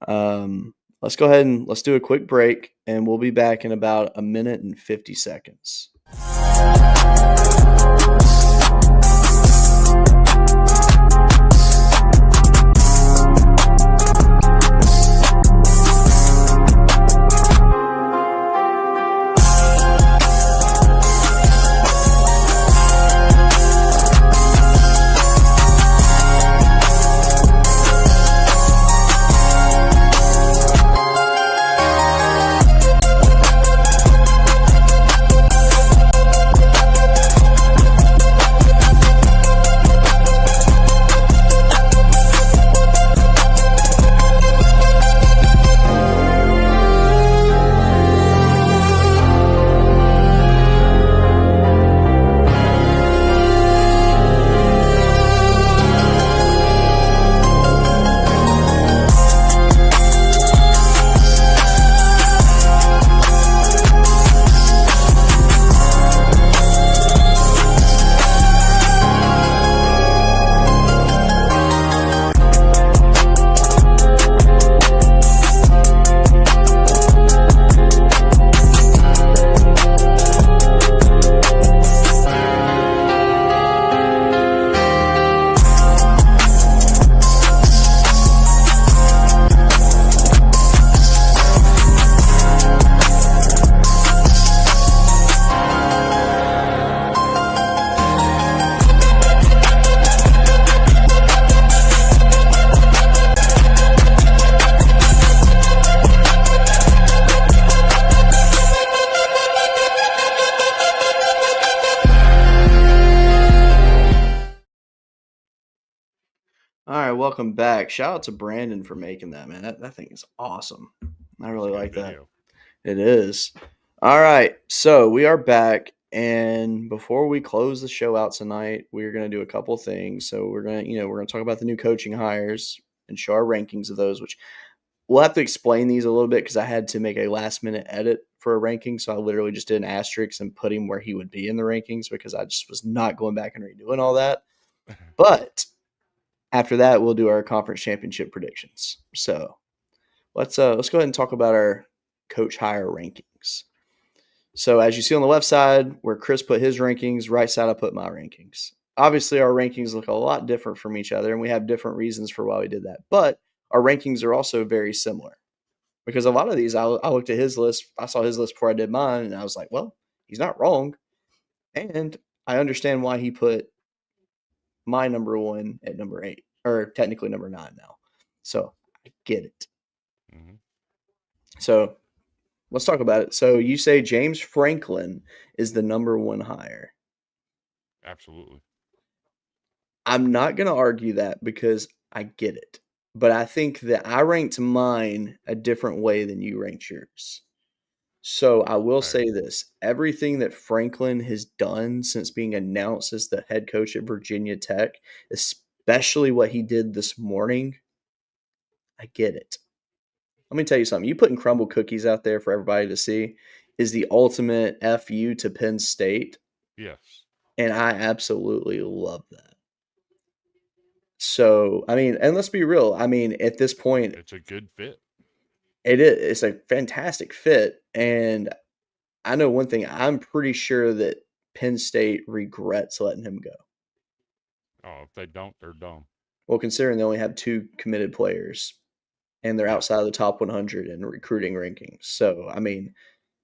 Let's go ahead and let's do a quick break, and we'll be back in about a minute and 50 seconds. All right, welcome back. Shout out to Brandon for making that, man. That thing is awesome. I really like that. It is. All right, so we are back, and before we close the show out tonight, we're going to do a couple things. So we're going to talk about the new coaching hires and show our rankings of those, which we'll have to explain these a little bit because I had to make a last minute edit for a ranking. So I literally just did an asterisk and put him where he would be in the rankings because I just was not going back and redoing all that. But after that, we'll do our conference championship predictions. So let's go ahead and talk about our coach hire rankings. So as you see on the left side, where Chris put his rankings, right side I put my rankings. Obviously, our rankings look a lot different from each other, and we have different reasons for why we did that. But our rankings are also very similar because a lot of these, I looked at his list. I saw his list before I did mine, and I was like, well, he's not wrong. And I understand why he put my number 1 at number 8, or technically number 9 now. So I get it. Mm-hmm. So let's talk about it. So you say James Franklin is the number 1 hire. Absolutely. I'm not going to argue that because I get it. But I think that I ranked mine a different way than you ranked yours. So I will say this. Everything that Franklin has done since being announced as the head coach at Virginia Tech, especially what he did this morning, I get it. Let me tell you something. You putting crumble cookies out there for everybody to see is the ultimate FU to Penn State. Yes. And I absolutely love that. So, I mean, and let's be real. I mean, at this point, it's a good fit. It is. It's a fantastic fit. And I know one thing. I'm pretty sure that Penn State regrets letting him go. Oh, if they don't, they're dumb. Well, considering they only have 2 committed players and they're outside of the top 100 in recruiting rankings. So, I mean,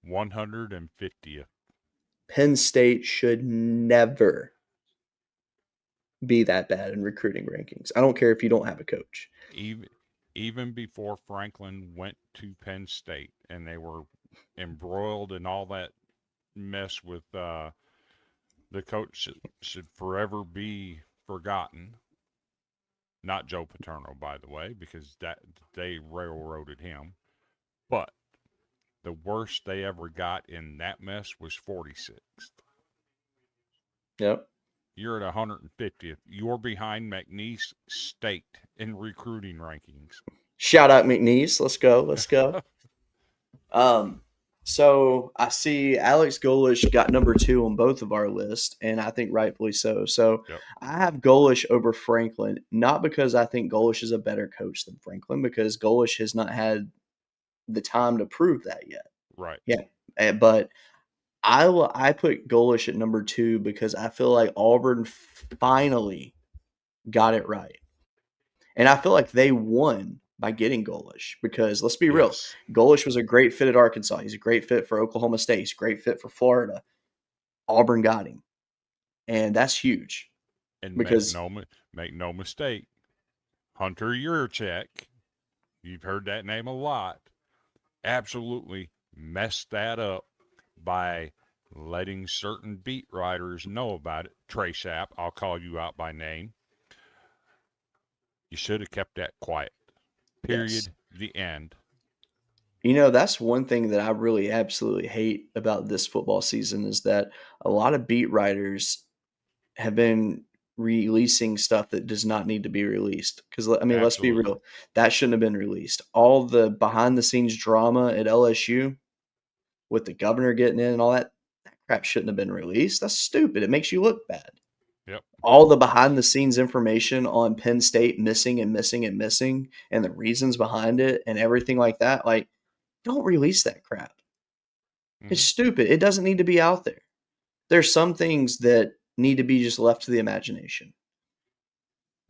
150th. Penn State should never be that bad in recruiting rankings. I don't care if you don't have a coach. Even before Franklin went to Penn State and they were embroiled in all that mess with the coach should forever be forgotten. Not Joe Paterno, by the way, because that they railroaded him. But the worst they ever got in that mess was 46th. Yep. You're at 150th. You're behind McNeese State in recruiting rankings. Shout out McNeese. Let's go. Let's go. So I see Alex Golish got number 2 on both of our list, and I think rightfully so. So Yep. I have Golish over Franklin, not because I think Golish is a better coach than Franklin, because Golish has not had the time to prove that yet. Right. Yeah, but I put Golish at number 2 because I feel like Auburn finally got it right. And I feel like they won by getting Golish because let's be real, Yes. Golish was a great fit at Arkansas. He's a great fit for Oklahoma State. He's a great fit for Florida. Auburn got him, and that's huge And because make no mistake, Hunter Yurchek, you've heard that name a lot, absolutely messed that up by letting certain beat writers know about it. Trey Sapp, I'll call you out by name. You should have kept that quiet. Period. yes. The end. That's one thing that I really absolutely hate about this football season is that a lot of beat writers have been releasing stuff that does not need to be released. Because let's be Absolutely. real, that shouldn't have been released. All the behind the scenes drama at LSU with the governor getting in and all that crap shouldn't have been released. That's stupid. It makes you look bad. Yep. All the behind the scenes information on Penn State missing and missing and missing and the reasons behind it and everything like that, like, don't release that crap. It's Mhm. stupid. It doesn't need to be out there. There's some things that need to be just left to the imagination.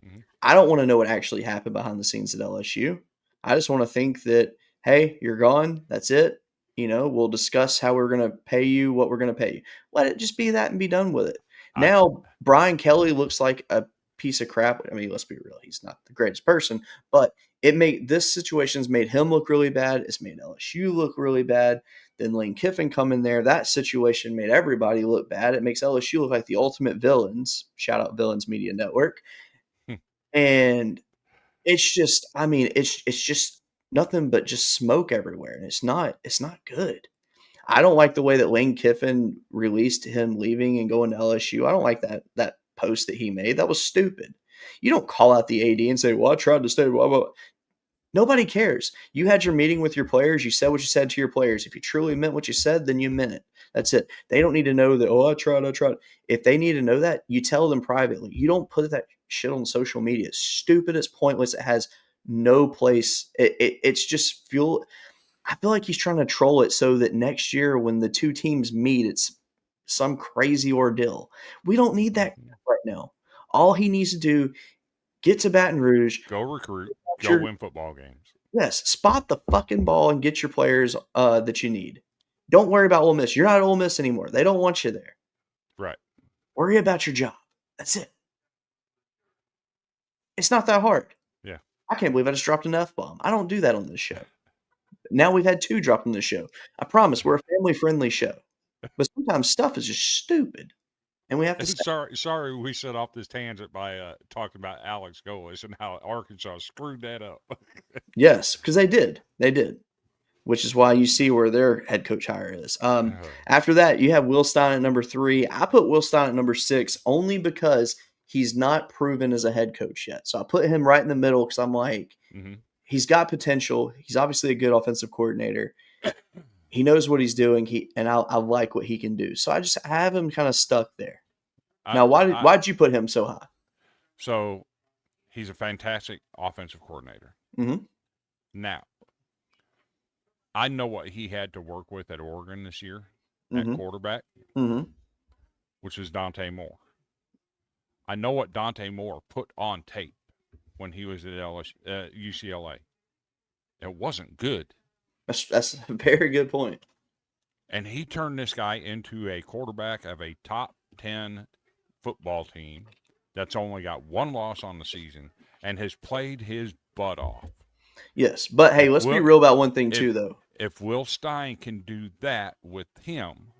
Mhm. I don't want to know what actually happened behind the scenes at LSU. I just want to think that, hey, you're gone. That's it. We'll discuss how we're going to pay you, what we're going to pay you. Let it just be that and be done with it. I Now, Brian Kelly looks like a piece of crap. I mean, let's be real. He's not the greatest person, but this situation's made him look really bad. It's made LSU look really bad. Then Lane Kiffin come in there. That situation made everybody look bad. It makes LSU look like the ultimate villains. Shout out Villains Media Network. And it's just, it's just nothing but just smoke everywhere, and it's not good. I don't like the way that Lane Kiffin released him leaving and going to LSU. I don't like that post that he made. That was stupid. You don't call out the AD and say, "Well, I tried to stay." Blah, blah. Nobody cares. You had your meeting with your players. You said what you said to your players. If you truly meant what you said, then you meant it. That's it. They don't need to know that, "Oh, I tried, I tried." If they need to know that, you tell them privately. You don't put that shit on social media. It's stupid. It's pointless. It has no place. It's just fuel. I feel like he's trying to troll it so that next year when the two teams meet, it's some crazy ordeal. We don't need that right now. All he needs to do, get to Baton Rouge. go recruit, go Sure. win football games. Yes, spot the fucking ball and get your players that you need. Don't worry about Ole Miss. You're not at Ole Miss anymore. They don't want you there. Right. Worry about your job. That's it. It's not that hard. Yeah. I can't believe I just dropped an F-bomb. I don't do that on this show. Now we've had 2 dropped on this show. I promise we're a family-friendly show. But sometimes stuff is just stupid, and we have to say, Sorry, we set off this tangent by talking about Alex Golis and how Arkansas screwed that up. yes, because they did. They did, which is why you see where their head coach hire is. After that, you have Will Stein at number 3. I put Will Stein at number 6 only because he's not proven as a head coach yet. So I put him right in the middle because I'm like, he's got potential. He's obviously a good offensive coordinator. He knows what he's doing. I like what he can do. So I have him kind of stuck there. Now, why did you put him so high? So he's a fantastic offensive coordinator. Mm-hmm. Now, I know what he had to work with at Oregon this year Mm-hmm. at quarterback, Mm-hmm. which is Dante Moore. I know what Dante Moore put on tape when he was at UCLA. It wasn't good. That's a very good point. And he turned this guy into a quarterback of a top 10 football team that's only got 1 loss on the season and has played his butt off. Yes, but hey, let's be real about one thing too, though. If Will Stein can do that with him,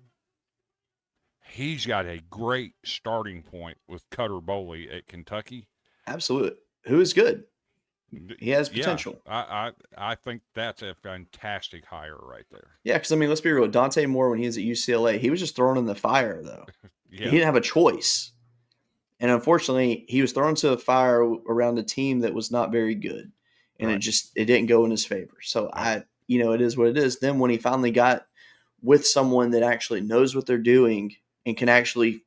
he's got a great starting point with Cutter Boley at Kentucky. Absolutely. Who is good. He has potential. Yeah, I think that's a fantastic hire right there. Yeah, because, let's be real. Dante Moore, when he was at UCLA, he was just thrown in the fire, though. Yeah. He didn't have a choice. And unfortunately, he was thrown to the fire around a team that was not very good. And Right. it didn't go in his favor. So it is what it is. Then when he finally got with someone that actually knows what they're doing and can actually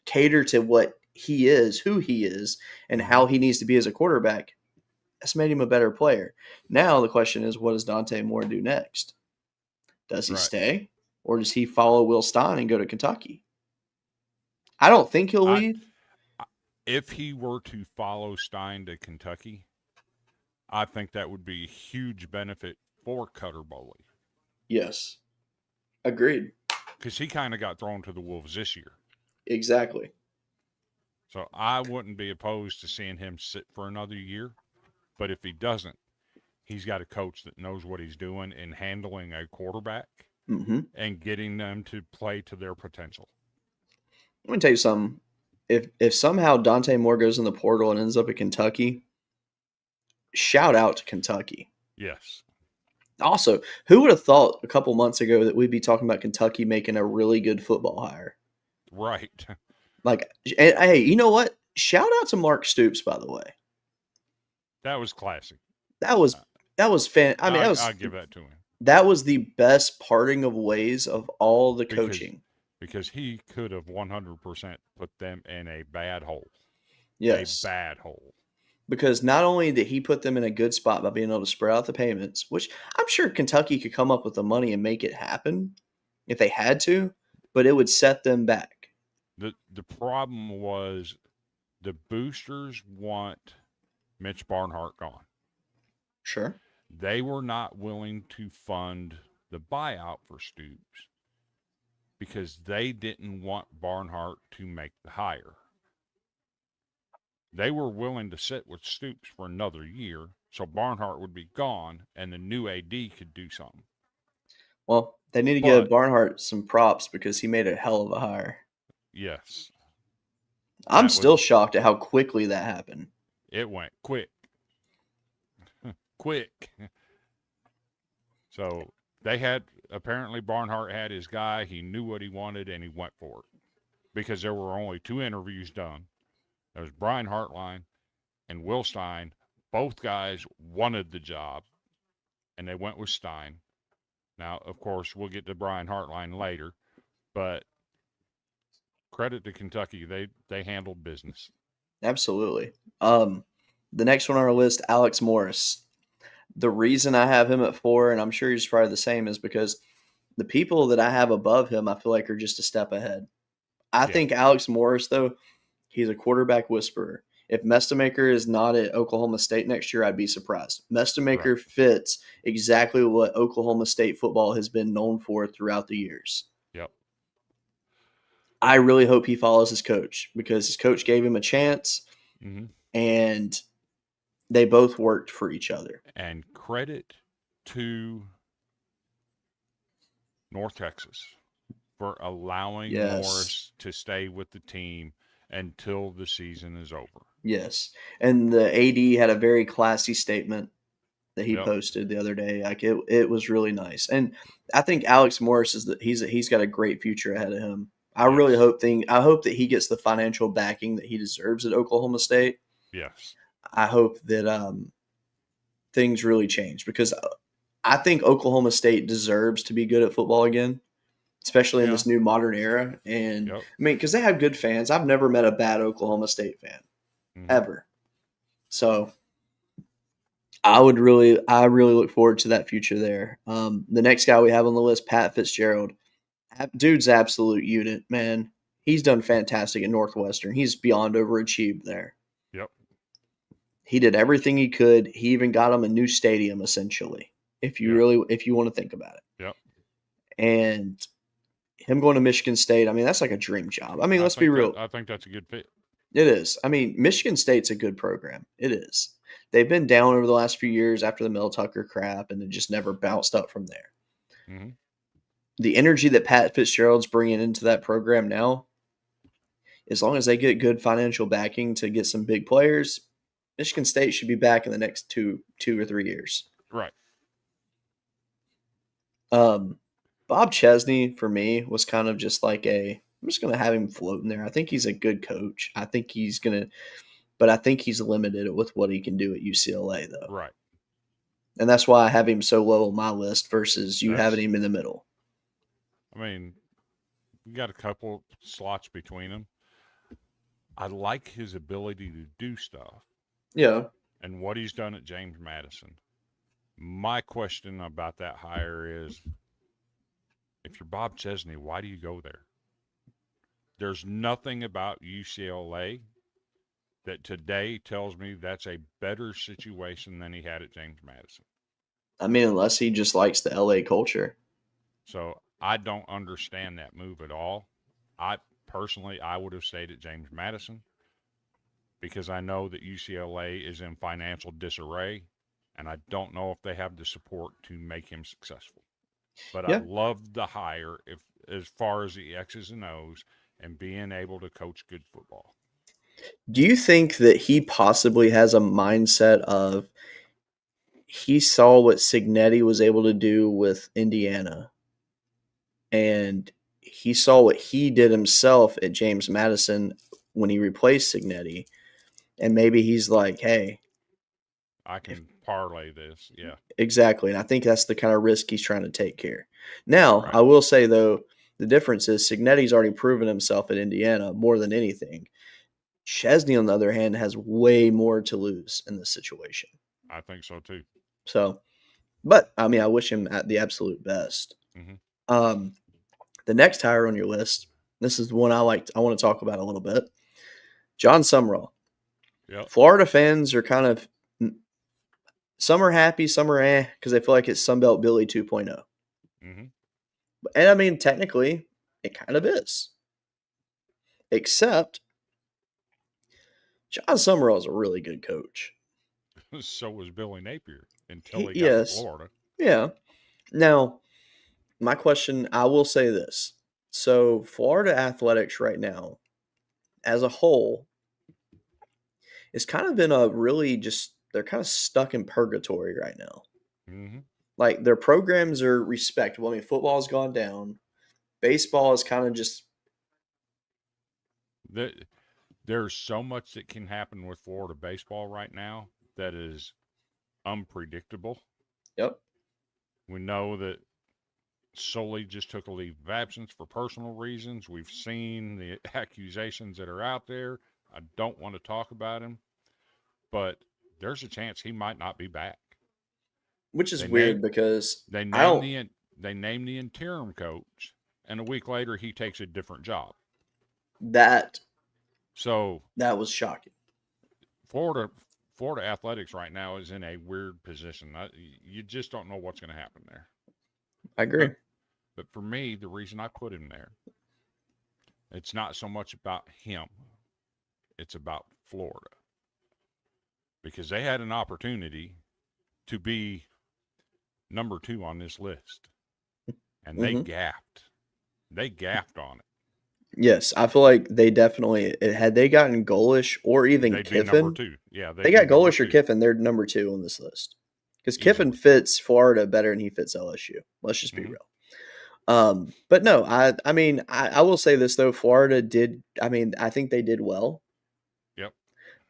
cater to what he is, who he is, and how he needs to be as a quarterback, that's made him a better player. Now the question is, what does Dante Moore do next? Does he Right. stay, or does he follow Will Stein and go to Kentucky? I don't think he'll leave. If he were to follow Stein to Kentucky, I think that would be a huge benefit for Cutter Bowley. Yes. Agreed. Because he kind of got thrown to the wolves this year. Exactly. So I wouldn't be opposed to seeing him sit for another year. But if he doesn't, he's got a coach that knows what he's doing in handling a quarterback and getting them to play to their potential. Let me tell you something. If somehow Dante Moore goes in the portal and ends up at Kentucky, shout out to Kentucky. Yes. Also, who would have thought a couple months ago that we'd be talking about Kentucky making a really good football hire? Right. Like, hey, you know what? Shout out to Mark Stoops, by the way. That was classic. That was fan. I mean, I'll give that to him. That was the best parting of ways of all the coaching. Because he could have 100% put them in a bad hole. Yes. A bad hole. Because not only did he put them in a good spot by being able to spread out the payments, which I'm sure Kentucky could come up with the money and make it happen if they had to, but it would set them back. The problem was the boosters want Mitch Barnhart gone. Sure. They were not willing to fund the buyout for Stoops because they didn't want Barnhart to make the hire. They were willing to sit with Stoops for another year so Barnhart would be gone and the new AD could do something. Well, they need to give Barnhart some props because he made a hell of a hire. Yes. I'm still shocked at how quickly that happened. It went quick. Quick. So they had, apparently Barnhart had his guy. He knew what he wanted and he went for it because there were only 2 interviews done. There was Brian Hartline and Will Stein. Both guys wanted the job and they went with Stein. Now, of course, we'll get to Brian Hartline later, but credit to Kentucky. They handled business. Absolutely. The next one on our list, Alex Morris. The reason I have him at 4, and I'm sure he's probably the same, is because the people that I have above him, I feel like are just a step ahead. I think Alex Morris, though, he's a quarterback whisperer. If Mestemaker is not at Oklahoma State next year, I'd be surprised. Mestemaker fits exactly what Oklahoma State football has been known for throughout the years. Yep. I really hope he follows his coach because his coach gave him a chance, and they both worked for each other. And credit to North Texas for allowing Morris to stay with the team until the season is over. Yes. And the AD had a very classy statement that he posted the other day. Like it was really nice. And I think Alex Morris he's got a great future ahead of him. I really hope that he gets the financial backing that he deserves at Oklahoma State. Yes. I hope that things really change because I think Oklahoma State deserves to be good at football again, especially in this new modern era. And I mean, because they have good fans. I've never met a bad Oklahoma State fan ever. So I really look forward to that future there. The next guy we have on the list, Pat Fitzgerald. Dude's absolute unit, man. He's done fantastic at Northwestern. He's beyond overachieved there. Yep. He did everything he could. He even got him a new stadium, essentially, if you want to think about it. Yep. And him going to Michigan State, I mean, that's like a dream job. I mean, let's be real. I think that's a good fit. It is. I mean, Michigan State's a good program. It is. They've been down over the last few years after the Mel Tucker crap, and it just never bounced up from there. Mm-hmm. The energy that Pat Fitzgerald's bringing into that program now, as long as they get good financial backing to get some big players, Michigan State should be back in the next two or 3 years. Right. Bob Chesney, for me, was kind of just like I'm just going to have him floating there. I think he's a good coach. I think but I think he's limited with what he can do at UCLA, though. Right. And that's why I have him so low on my list versus you having him in the middle. I mean, we got a couple slots between them. I like his ability to do stuff. Yeah. And what he's done at James Madison. My question about that hire is, if you're Bob Chesney, why do you go there? There's nothing about UCLA that today tells me that's a better situation than he had at James Madison. I mean, unless he just likes the LA culture. So I don't understand that move at all. I would have stayed at James Madison because I know that UCLA is in financial disarray, and I don't know if they have the support to make him successful. But I Yeah. love the hire as far as the X's and O's and being able to coach good football. Do you think that he possibly has a mindset of he saw what Cignetti was able to do with Indiana, and he saw what he did himself at James Madison when he replaced Cignetti, and maybe he's like, hey, I can parlay this. Yeah. exactly. And I think that's the kind of risk he's trying to take here. Now, Right. I will say, though, the difference is Cignetti's already proven himself at Indiana more than anything. Chesney, on the other hand, has way more to lose in this situation. I think so too. So, but I mean, I wish him at the absolute best. Mm-hmm. The next hire on your list, this is the one I want to talk about a little bit. John Sumrall. Yep. Florida fans are kind of, some are happy, some are because they feel like it's Sunbelt Billy 2.0. Mm-hmm. And I mean, technically, it kind of is. Except, John Sumrall is a really good coach. So was Billy Napier until he got Yes. to Florida. Yeah. Now, my question, I will say this. So, Florida athletics right now, as a whole, is kind of in a really just, they're kind of stuck in purgatory right now. Mm-hmm. Like, their programs are respectable. I mean, football's gone down. Baseball is kind of just. There's so much that can happen with Florida baseball right now that is unpredictable. Yep. We know that Sully just took a leave of absence for personal reasons. We've seen the accusations that are out there. I don't want to talk about him, but there's a chance he might not be back. Which is weird because they I name the interim coach, and a week later he takes a different job. That was shocking. Florida athletics right now is in a weird position. You just don't know what's going to happen there. I agree. But for me, the reason I put him there, it's not so much about him. It's about Florida. Because they had an opportunity to be number 2 on this list. And they gapped. They gapped on it. Yes, I feel like they definitely, had they gotten Golish or even they'd Kiffin. Be number 2. Yeah, they got Golish or Kiffin, they're number 2 on this list. Because Kiffin fits Florida better than he fits LSU. Let's just be real. But no, I mean, I will say this though. Florida did. I mean, I think they did well. Yep.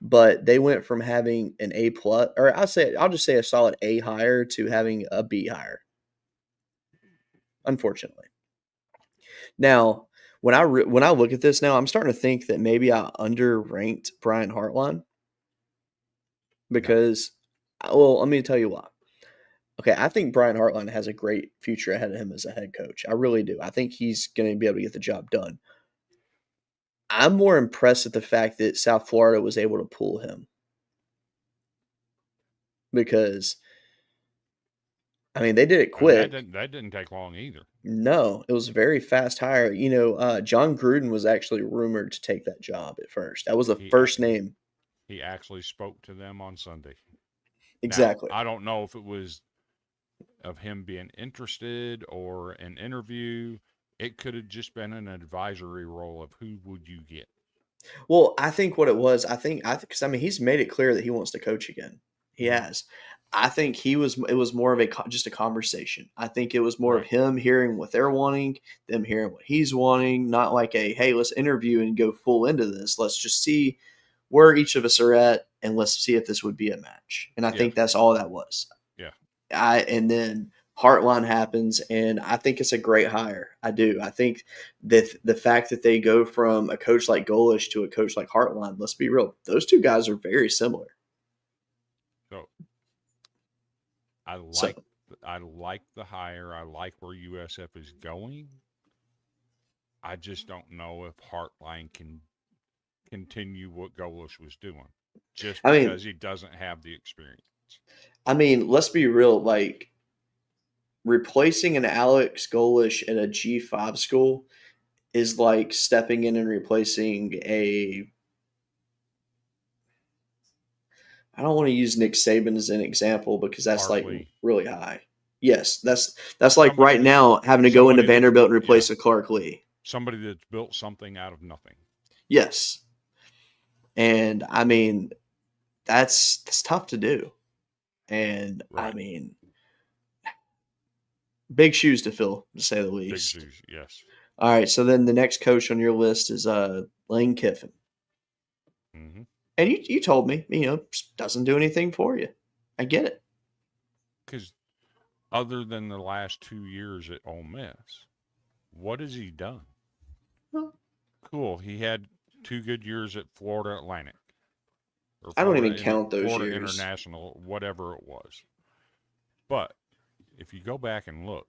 But they went from having an A+, or I'll just say a solid A hire to having a B hire. Unfortunately. Now, when I look at this now, I'm starting to think that maybe I underranked Brian Hartline because, well, let me tell you why. Okay, I think Brian Hartline has a great future ahead of him as a head coach. I really do. I think he's going to be able to get the job done. I'm more impressed at the fact that South Florida was able to pull him. Because, I mean, they did it quick. That didn't take long either. No, it was a very fast hire. You know, John Gruden was actually rumored to take that job at first. That was the first name. He actually spoke to them on Sunday. Exactly. Now, I don't know if it was of him being interested or an interview. It could have just been an advisory role of who would you get. Well, I think what it was, because I mean, he's made it clear that he wants to coach again. He has. I think it was more of just a conversation. I think it was more of him hearing what they're wanting, them hearing what he's wanting, not like hey, let's interview and go full into this. Let's just see where each of us are at, and let's see if this would be a match. And I think that's all that was. Yeah. And then Heartline happens, and I think it's a great hire. I do. I think that the fact that they go from a coach like Golish to a coach like Heartline, let's be real, those two guys are very similar. So I So like the hire. I like where USF is going. I just don't know if Heartline can continue what Golish was doing, just I mean, because he doesn't have the experience. let's be real. Like replacing an Alex Golish at a G5 school is like stepping in and replacing a. I don't want to use Nick Saban as an example because that's like Clark Lee. really high. Yes, that's like Somebody right that now having to go into somebody that's Vanderbilt and replace yeah, a Clark Lee. somebody that's built something out of nothing. Yes, and I mean that's tough to do, and I Right. mean big shoes to fill to say the Big least. shoes, yes. All right, so then the next coach on your list is Lane Kiffin, hmm and you told me doesn't do anything for you. I get it. Because other than the last 2 years at Ole Miss, what has he done? Well, Cool. He had 2 good years at Florida Atlantic or I don't even count those Florida years. International, whatever it was. But if you go back and look,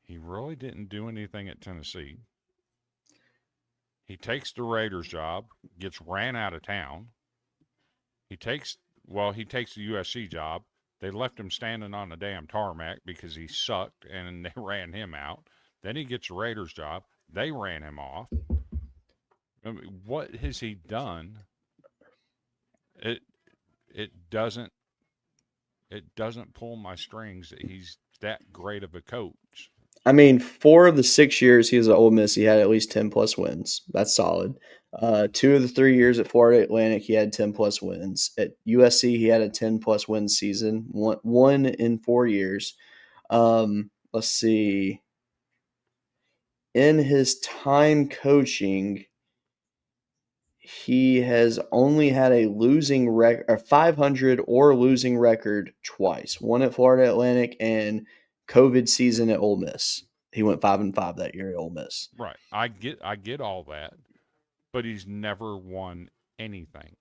he really didn't do anything at Tennessee. He takes the Raiders job, gets ran out of town. He takes the USC job. They left him standing on the damn tarmac because he sucked and they ran him out. Then he gets a Raiders job. They ran him off. I mean, what has he done? It it doesn't pull my strings that he's that great of a coach. I mean, 4 of the 6 years he was at Ole Miss, he had at least 10 plus wins. That's solid. 2 of the 3 years at Florida Atlantic, he had 10 plus wins. At USC, he had a 10 plus win season. One in 4 years. Let's see. In his time coaching, he has only had a losing record, a 500 or losing record twice. One at Florida Atlantic and COVID season at Ole Miss. He went 5-5 that year at Ole Miss. Right. I get all that, but he's never won anything.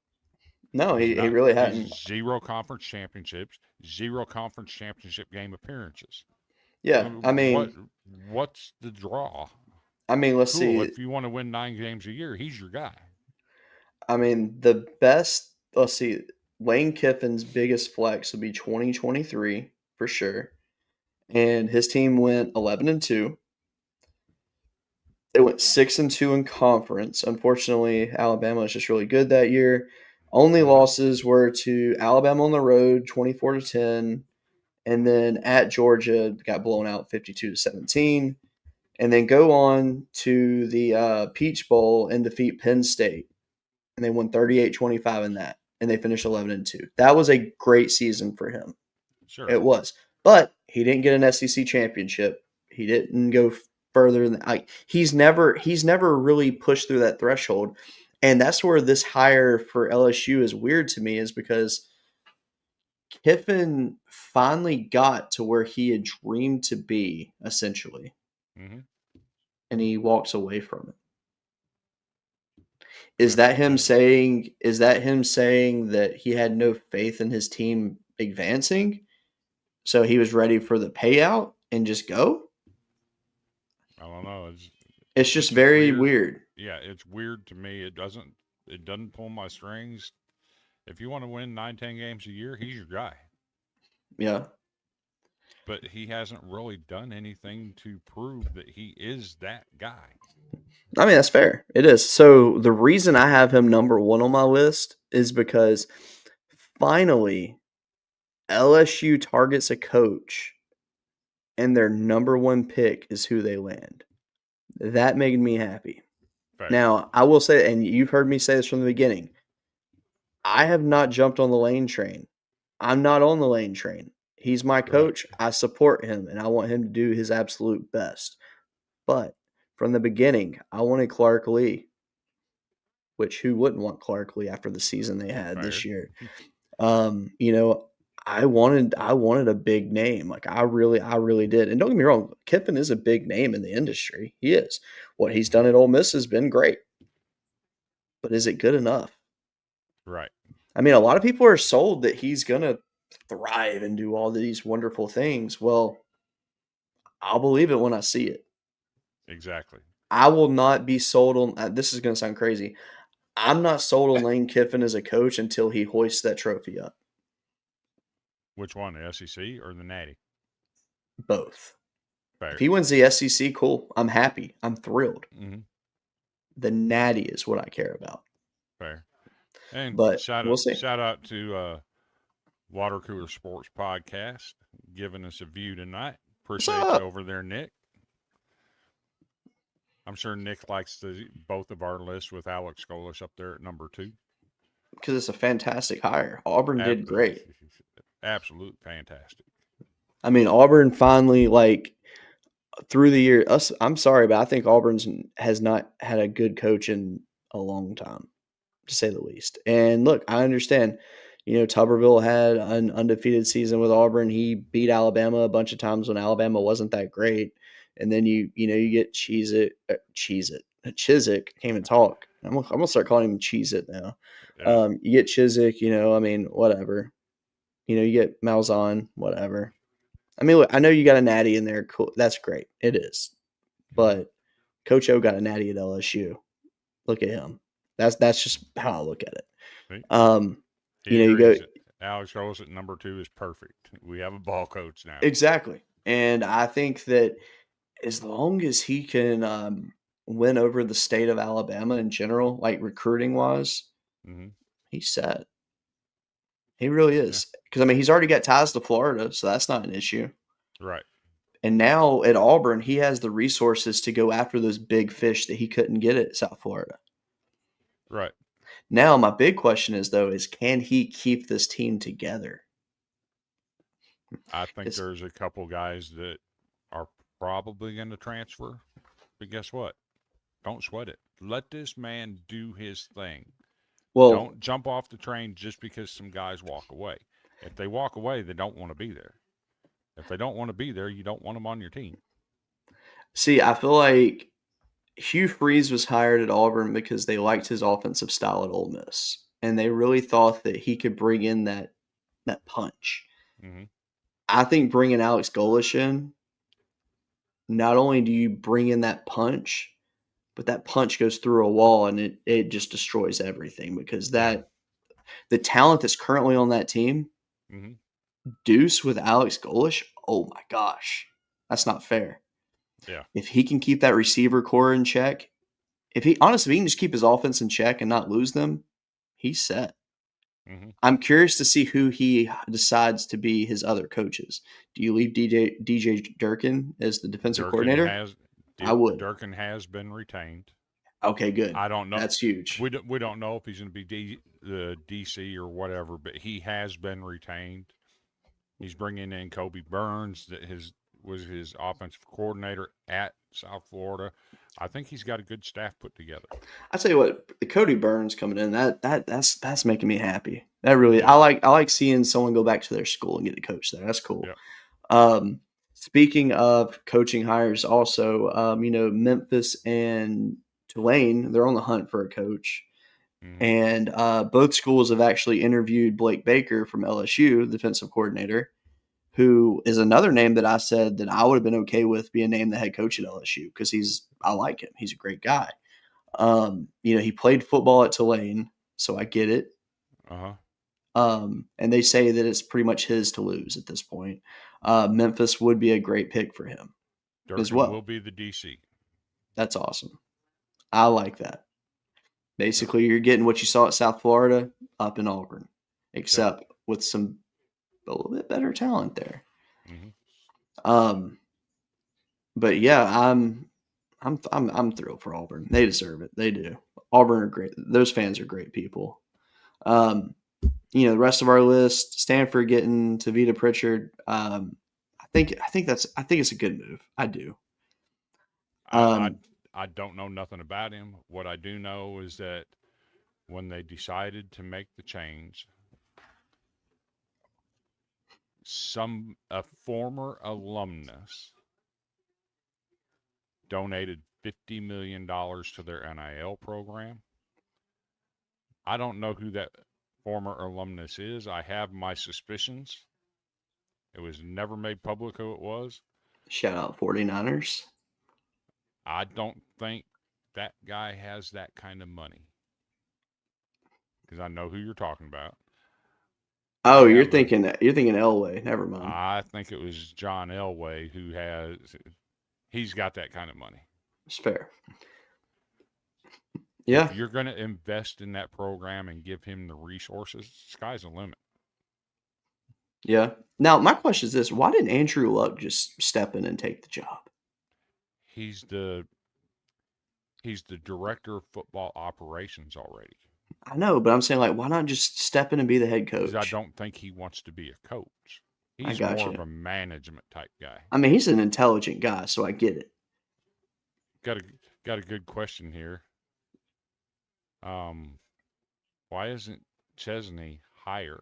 No, he really hadn't. He's zero conference championships, zero conference championship game appearances. Yeah, I mean, What's the draw? let's Cool. see. If you want to win 9 games a year, he's your guy. I mean, the best. Let's see. Lane Kiffin's biggest flex would be 2023 for sure, and his team went 11-2. They went 6-2 in conference. Unfortunately, Alabama was just really good that year. Only Mhm. losses were to Alabama on the road, 24-10, and then at Georgia got blown out 52-17, and then go on to the Peach Bowl and defeat Penn State, and they won 38-25 in that, and they finished 11-2. That was a great season for him. Sure. It was, but he didn't get an SEC championship. He didn't go further than he's never really pushed through that threshold, and that's where this hire for LSU is weird to me, is because Kiffin finally got to where he had dreamed to be, essentially, hmm and he walks away from it. That's Is that him saying that he had no faith in his team advancing? So he was ready for the payout and just go? I don't know. It's just It's very weird. Yeah, it's weird to me. It doesn't pull my strings. If you want to win 9, 10 games a year, he's your guy. Yeah. But he hasn't really done anything to prove that he is that guy. I mean, that's fair. It is. So the reason I have him number one on my list is because finally LSU targets a coach and their number one pick is who they land. That made me happy. Fair. Now, I will say, and you've heard me say this from the beginning, I have not jumped on the Lane train. I'm not on the Lane train. He's my coach. Right. I support him, and I want him to do his absolute best. But from the beginning, I wanted Clark Lee, which who wouldn't want Clark Lee after the season they had this Fair. year? You know, I wanted a big name. Like I really did. And don't get me wrong, Kiffin is a big name in the industry. He is. What he's done at Ole Miss has been great. But is it good enough? Right. I mean, a lot of people are sold that he's gonna thrive and do all these wonderful things. Well, I'll believe it when I see it. Exactly. I will not be sold on this is gonna sound crazy. I'm not sold on Lane Kiffin as a coach until he hoists that trophy up. Which one, the SEC or the Natty? Both. Fair. If he wins the SEC, cool. I'm happy. I'm thrilled. Mm-hmm. The Natty is what I care about. Fair. And But we'll see. shout out to Water Cooler Sports Podcast giving us a view tonight. Appreciate you over there, Nick. I'm sure Nick likes both of our lists with Alex Golesh up there at number 2. Because it's a fantastic hire. Auburn did great. Absolute fantastic. I mean, Auburn finally, like, through the year, I'm sorry, but I think Auburn's has not had a good coach in a long time, to say the least. And look, I understand, Tuberville had an undefeated season with Auburn. He beat Alabama a bunch of times when Alabama wasn't that great. And then you get Chiswick. Can't even talk. I'm gonna start calling him Cheez-It now. Yeah. You get Chiswick, I mean, whatever. You get Malzahn, whatever. I mean, look, I know you got a natty in there. Cool. That's great. It is. But Coach O got a natty at LSU. Look at him. That's just how I look at it. See? You go. Alex Golesh at number 2 is perfect. We have a ball coach now. Exactly. And I think that as long as he can win over the state of Alabama in general, like recruiting wise, he's set. He really is. Because, I mean, he's already got ties to Florida, so that's not an issue. Right. And now at Auburn, he has the resources to go after those big fish that he couldn't get at South Florida. Right. Now, my big question is, though, can he keep this team together? I think there's a couple guys that are probably going to transfer. But guess what? Don't sweat it. Let this man do his thing. Well, don't jump off the train just because some guys walk away. If they walk away, they don't want to be there. If they don't want to be there, you don't want them on your team. See, I feel like Hugh Freeze was hired at Auburn because they liked his offensive style at Ole Miss. And they really thought that he could bring in that punch. Mm-hmm. I think bringing Alex Golesh in, not only do you bring in that punch, but that punch goes through a wall and it just destroys everything because the talent that's currently on that team, Deuce with Alex Golesh, oh my gosh, that's not fair. Yeah. If he can keep that receiver core in check, if he can just keep his offense in check and not lose them, he's set. I'm curious to see who he decides to be his other coaches. Do you leave DJ Durkin as the defensive coordinator? I would. Durkin has been retained. Okay, good. I don't know. That's huge. We don't know if he's going to be the DC or whatever, but he has been retained. He's bringing in Kobe Burns, that was his offensive coordinator at South Florida. I think he's got a good staff put together. I tell you what, the Cody Burns coming in, that's making me happy. That really, I like seeing someone go back to their school and get to coach there. That's cool. Yeah. Speaking of coaching hires, also, Memphis and Tulane, they're on the hunt for a coach. And both schools have actually interviewed Blake Baker from LSU, the defensive coordinator, who is another name that I said that I would have been okay with being named the head coach at LSU because I like him. He's a great guy. He played football at Tulane, so I get it. And they say that it's pretty much his to lose at this point. Memphis would be a great pick for him as well. Will be the DC. That's awesome. I like that. Basically, you're getting what you saw at South Florida up in Auburn, except with a little bit better talent there. But yeah, I'm thrilled for Auburn. They deserve it. They do. Auburn are great. Those fans are great people. The rest of our list, Stanford getting Tavita Pritchard. I think it's a good move. I do. I don't know nothing about him. What I do know is that when they decided to make the change, a former alumnus donated $50 million to their NIL program. I don't know who that former alumnus is. I have my suspicions. It was never made public who it was. Shout out 49ers. I don't think that guy has that kind of money. Because I know who you're talking about. Oh, you're thinking Elway. Never mind. I think it was John Elway he's got that kind of money. It's fair. Yeah. If you're going to invest in that program and give him the resources, sky's the limit. Yeah. Now, my question is this. Why didn't Andrew Luck just step in and take the job? He's the director of football operations already. I know, but I'm saying, like, why not just step in and be the head coach? Because I don't think he wants to be a coach. He's more of a management type guy. I mean, he's an intelligent guy, so I get it. Got a good question here. Why isn't Chesney higher?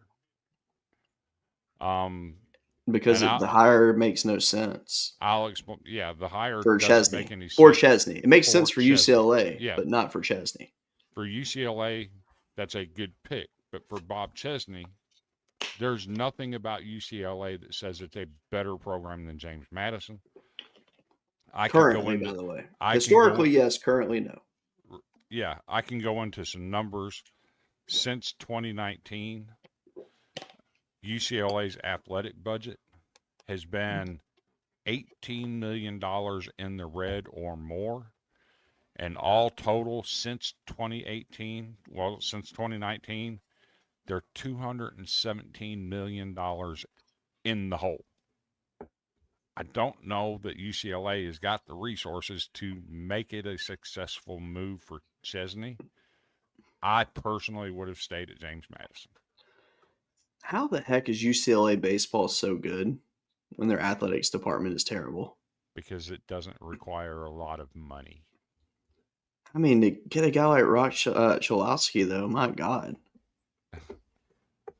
Because the hire makes no sense. I'll explain. Yeah, the hire for doesn't Chesney. make any sense. For Chesney. It makes sense for UCLA, yeah, but not for Chesney. For UCLA, that's a good pick. But for Bob Chesney, there's nothing about UCLA that says it's a better program than James Madison. Currently, by the way. Historically, yes. Currently, no. Yeah, I can go into some numbers. Since 2019, UCLA's athletic budget has been $18 million in the red or more. And all total since 2019, they're $217 million in the hole. I don't know that UCLA has got the resources to make it a successful move for Chesney. I personally would have stayed at James Madison. How the heck is UCLA baseball so good when their athletics department is terrible? Because it doesn't require a lot of money. I mean, to get a guy like Rock Cholowski, though, my God.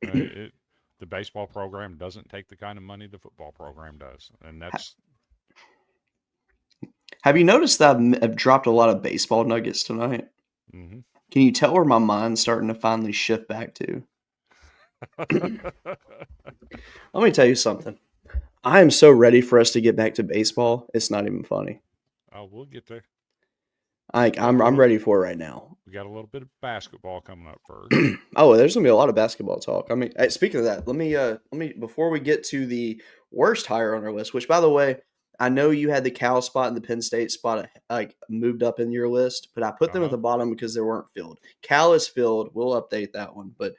The baseball program doesn't take the kind of money the football program does. And that's... Have you noticed that I've dropped a lot of baseball nuggets tonight? Mm-hmm. Can you tell where my mind's starting to finally shift back to? Let me tell you something. I am so ready for us to get back to baseball. It's not even funny. Oh, we'll get there. I'm ready for it right now. We got a little bit of basketball coming up first. Oh, there's gonna be a lot of basketball talk. I mean, speaking of that, let me before we get to the worst hire on our list, which by the way, I know you had the Cal spot and the Penn State spot like moved up in your list, but I put them at the bottom because they weren't filled. Cal is filled. We'll update that one, but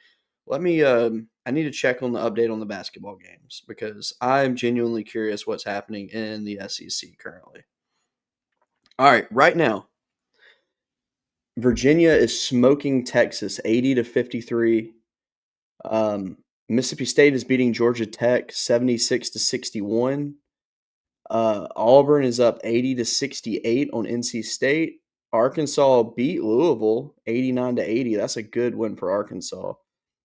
let me. I need to check on the update on the basketball games because I'm genuinely curious what's happening in the SEC currently. All right, right now, Virginia is smoking Texas 80-53. Mississippi State is beating Georgia Tech 76-61. Auburn is up 80-68 on NC State. Arkansas beat Louisville 89-80. That's a good win for Arkansas.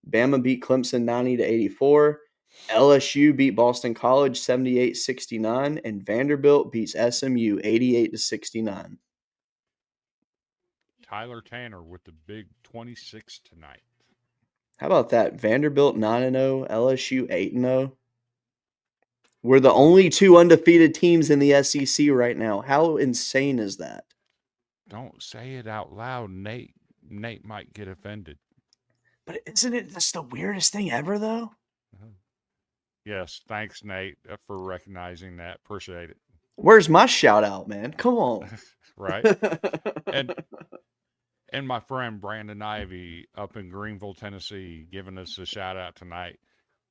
Bama beat Clemson 90-84. LSU beat Boston College 78-69, and Vanderbilt beats SMU 88-69. Tyler Tanner with the big 26 tonight. How about that? Vanderbilt 9-0, LSU 8-0. We're the only two undefeated teams in the SEC right now. How insane is that? Don't say it out loud. Nate might get offended. But isn't it just the weirdest thing ever, though? Yes, thanks, Nate, for recognizing that. Appreciate it. Where's my shout out, man? Come on. Right. And my friend Brandon Ivy up in Greenville, Tennessee, giving us a shout out tonight.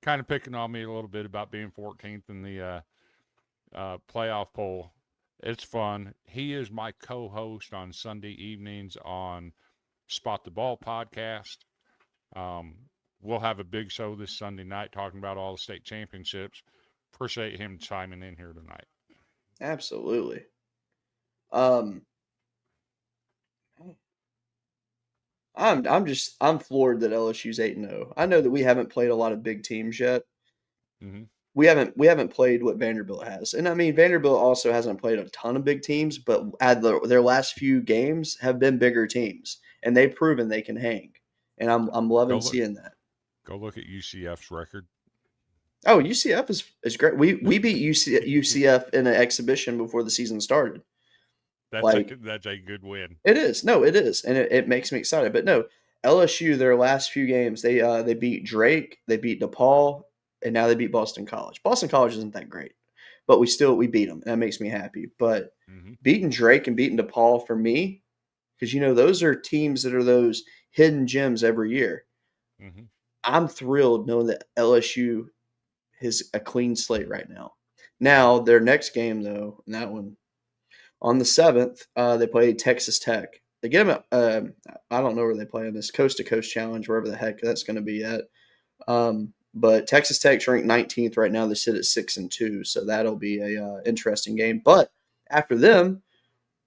Kind of picking on me a little bit about being 14th in the playoff poll. It's fun. He is my co-host on Sunday evenings on Spot the Ball podcast. We'll have a big show this Sunday night talking about all the state championships. Appreciate him chiming in here tonight. Absolutely. I'm floored that LSU's 8-0. I know that we haven't played a lot of big teams yet, mm-hmm. we haven't played what Vanderbilt has, and I mean Vanderbilt also hasn't played a ton of big teams, but their last few games have been bigger teams, and they've proven they can hang, and I'm loving seeing that. Go look at UCF's record. Oh, UCF is great. We beat UCF in an exhibition before the season started. That's a good win. It is. No, it is, and it makes me excited. But no, LSU their last few games they beat Drake, they beat DePaul, and now they beat Boston College. Boston College isn't that great, but we beat them. And that makes me happy. But beating Drake and beating DePaul for me, because those are teams that are those hidden gems every year. Mm-hmm. I'm thrilled knowing that LSU is a clean slate right now. Now their next game though, and that one on the 7th, they play Texas Tech. They get them. I don't know where they play in this Coast to Coast Challenge, wherever the heck that's going to be at. But Texas Tech's ranked 19th right now. They sit at 6-2, so that'll be a interesting game. But after them,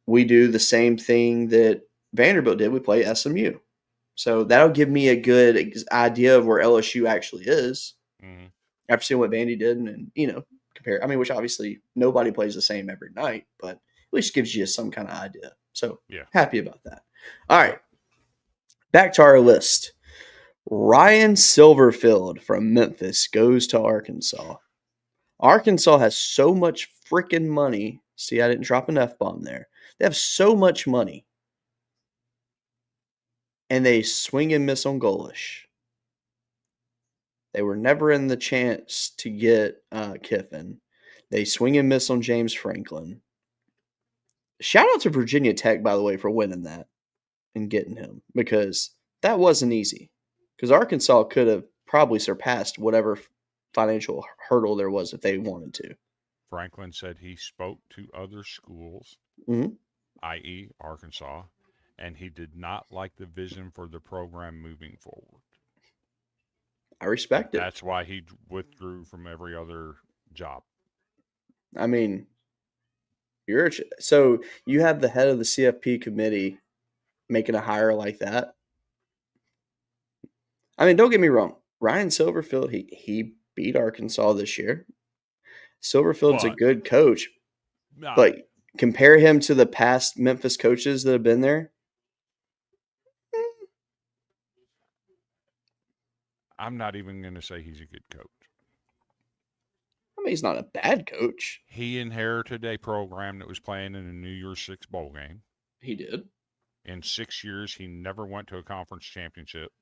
we do the same thing that Vanderbilt did. We play SMU, so that'll give me a good idea of where LSU actually is. Mm-hmm. After seeing what Vandy did, and compare. I mean, which obviously nobody plays the same every night, but at least gives you some kind of idea. So happy about that. All right, back to our list. Ryan Silverfield from Memphis goes to Arkansas. Arkansas has so much freaking money. See, I didn't drop an F-bomb there. They have so much money. And they swing and miss on Golish. They were never in the chance to get Kiffin. They swing and miss on James Franklin. Shout out to Virginia Tech, by the way, for winning that and getting him, because that wasn't easy. Because Arkansas could have probably surpassed whatever financial hurdle there was if they wanted to. Franklin said he spoke to other schools, i.e. Arkansas, and he did not like the vision for the program moving forward. I respect it. That's why he withdrew from every other job. I mean, so you have the head of the CFP committee making a hire like that. I mean, don't get me wrong. Ryan Silverfield, he beat Arkansas this year. Silverfield's a good coach, but compare him to the past Memphis coaches that have been there. I'm not even going to say he's a good coach. I mean, he's not a bad coach. He inherited a program that was playing in a New Year's Six bowl game. He did. In 6 years, he never went to a conference championship.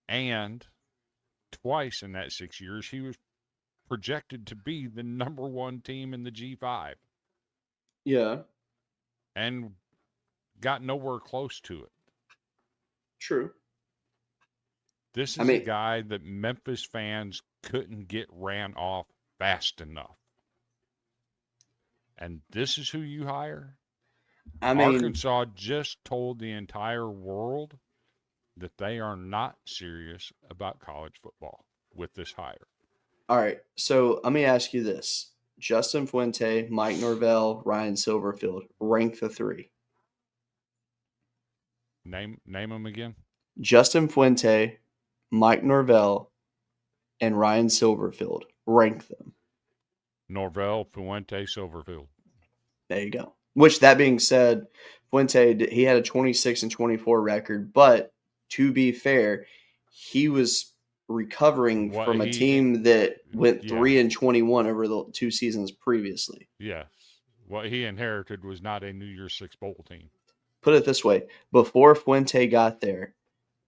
And twice in that 6 years, he was projected to be the number one team in the G5. Yeah. And got nowhere close to it. True. This is a guy that Memphis fans couldn't get ran off fast enough. And this is who you hire? Arkansas just told the entire world that they are not serious about college football with this hire. All right, so let me ask you this. Justin Fuente, Mike Norvell, Ryan Silverfield, rank the three. Name them again. Justin Fuente, Mike Norvell, and Ryan Silverfield. Rank them. Norvell, Fuente, Silverfield. There you go. Which, that being said, Fuente, he had a 26-24 record, but to be fair, he was recovering from a team that went 3-21 over the 2 seasons previously. Yes. What he inherited was not a New Year's Six bowl team. Put it this way. Before Fuente got there,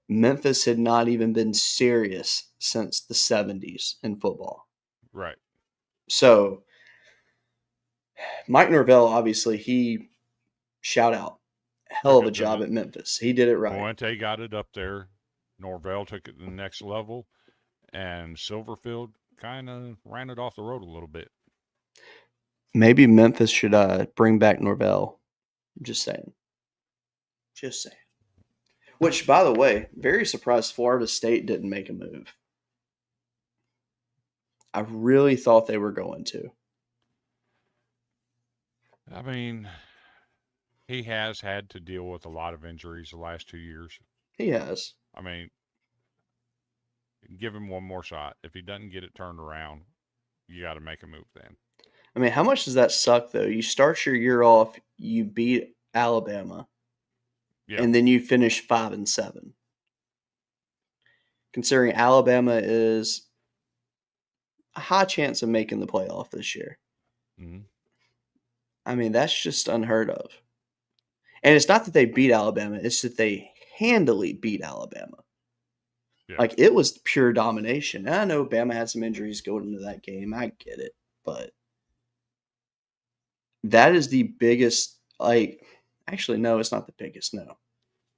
Memphis had not even been serious since the 70s in football. Right. So, Mike Norvell, obviously, he shout out. Hell of a job at Memphis. He did it right. Fuente got it up there. Norvell took it to the next level. And Silverfield kind of ran it off the road a little bit. Maybe Memphis should bring back Norvell. I'm just saying. Just saying. Which, by the way, very surprised Florida State didn't make a move. I really thought they were going to. I mean, he has had to deal with a lot of injuries the last 2 years. He has. I mean, give him one more shot. If he doesn't get it turned around, you got to make a move then. I mean, how much does that suck, though? You start your year off, you beat Alabama, Yeah. and then you finish 5-7. Considering Alabama is a high chance of making the playoff this year. Mm-hmm. I mean, that's just unheard of. And it's not that they beat Alabama, it's that they handily beat Alabama. Yeah. Like, it was pure domination. And I know Bama had some injuries going into that game. I get it. But that is the biggest, like, actually, no, it's not the biggest, no.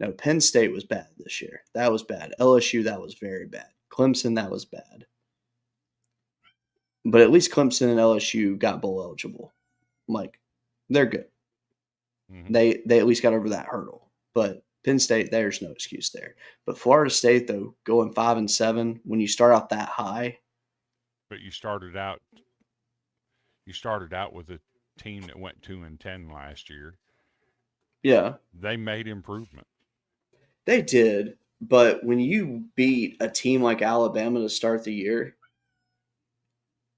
No, Penn State was bad this year. That was bad. LSU, that was very bad. Clemson, that was bad. But at least Clemson and LSU got bowl eligible. Like, they're good. Mm-hmm. They at least got over that hurdle. But Penn State, there's no excuse there. But Florida State, though, going 5-7, when you start out that high. But you started out with a team that went 2-10 last year. Yeah. They made improvement. They did. But when you beat a team like Alabama to start the year,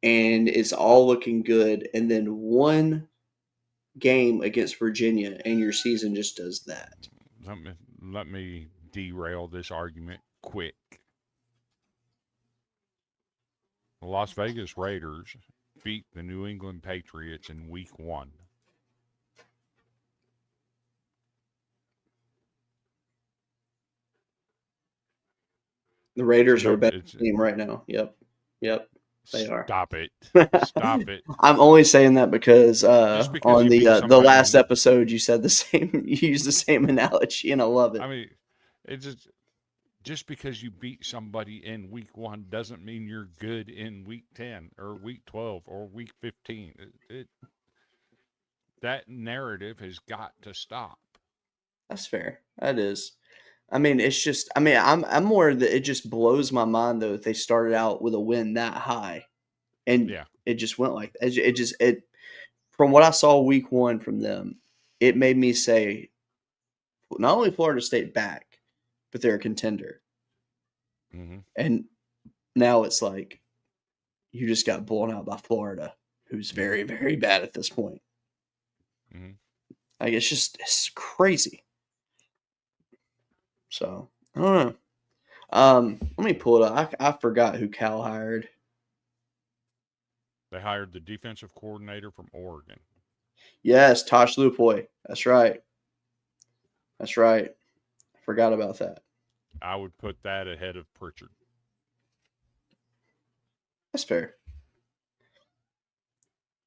and it's all looking good, and then one game against Virginia, and your season just does that. Let me derail this argument quick. The Las Vegas Raiders beat the New England Patriots in Week 1. The Raiders are a better team right now. Yep. They are. Stop it. Stop it. I'm only saying that because on the last episode you said the same. You used the same analogy, and I love it. I mean, it's just because you beat somebody in Week 1 doesn't mean you're good in Week 10 or Week 12 or Week 15. That narrative has got to stop. That's fair. That is. I mean, it's just. I mean, I'm more that it just blows my mind though that they started out with a win that high, and it just went like it. From what I saw Week 1 from them, it made me say, not only Florida State back, but they're a contender. Mm-hmm. And now it's like you just got blown out by Florida, who's very, very bad at this point. Mm-hmm. Like it's crazy. So I don't know. Let me pull it up. I forgot who Cal hired. They hired the defensive coordinator from Oregon. Yes, Tosh Lupoy. That's right. I forgot about that. I would put that ahead of Pritchard. That's fair.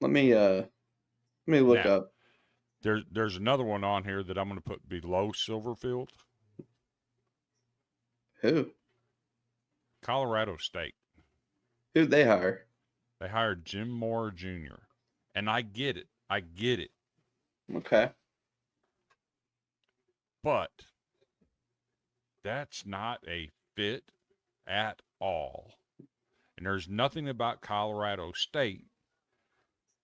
Let me look up. There's another one on here that I'm going to put below Silverfield. Who? Colorado State. Who'd they hire? They hired Jim Moore Jr. And I get it. Okay. But that's not a fit at all. And there's nothing about Colorado State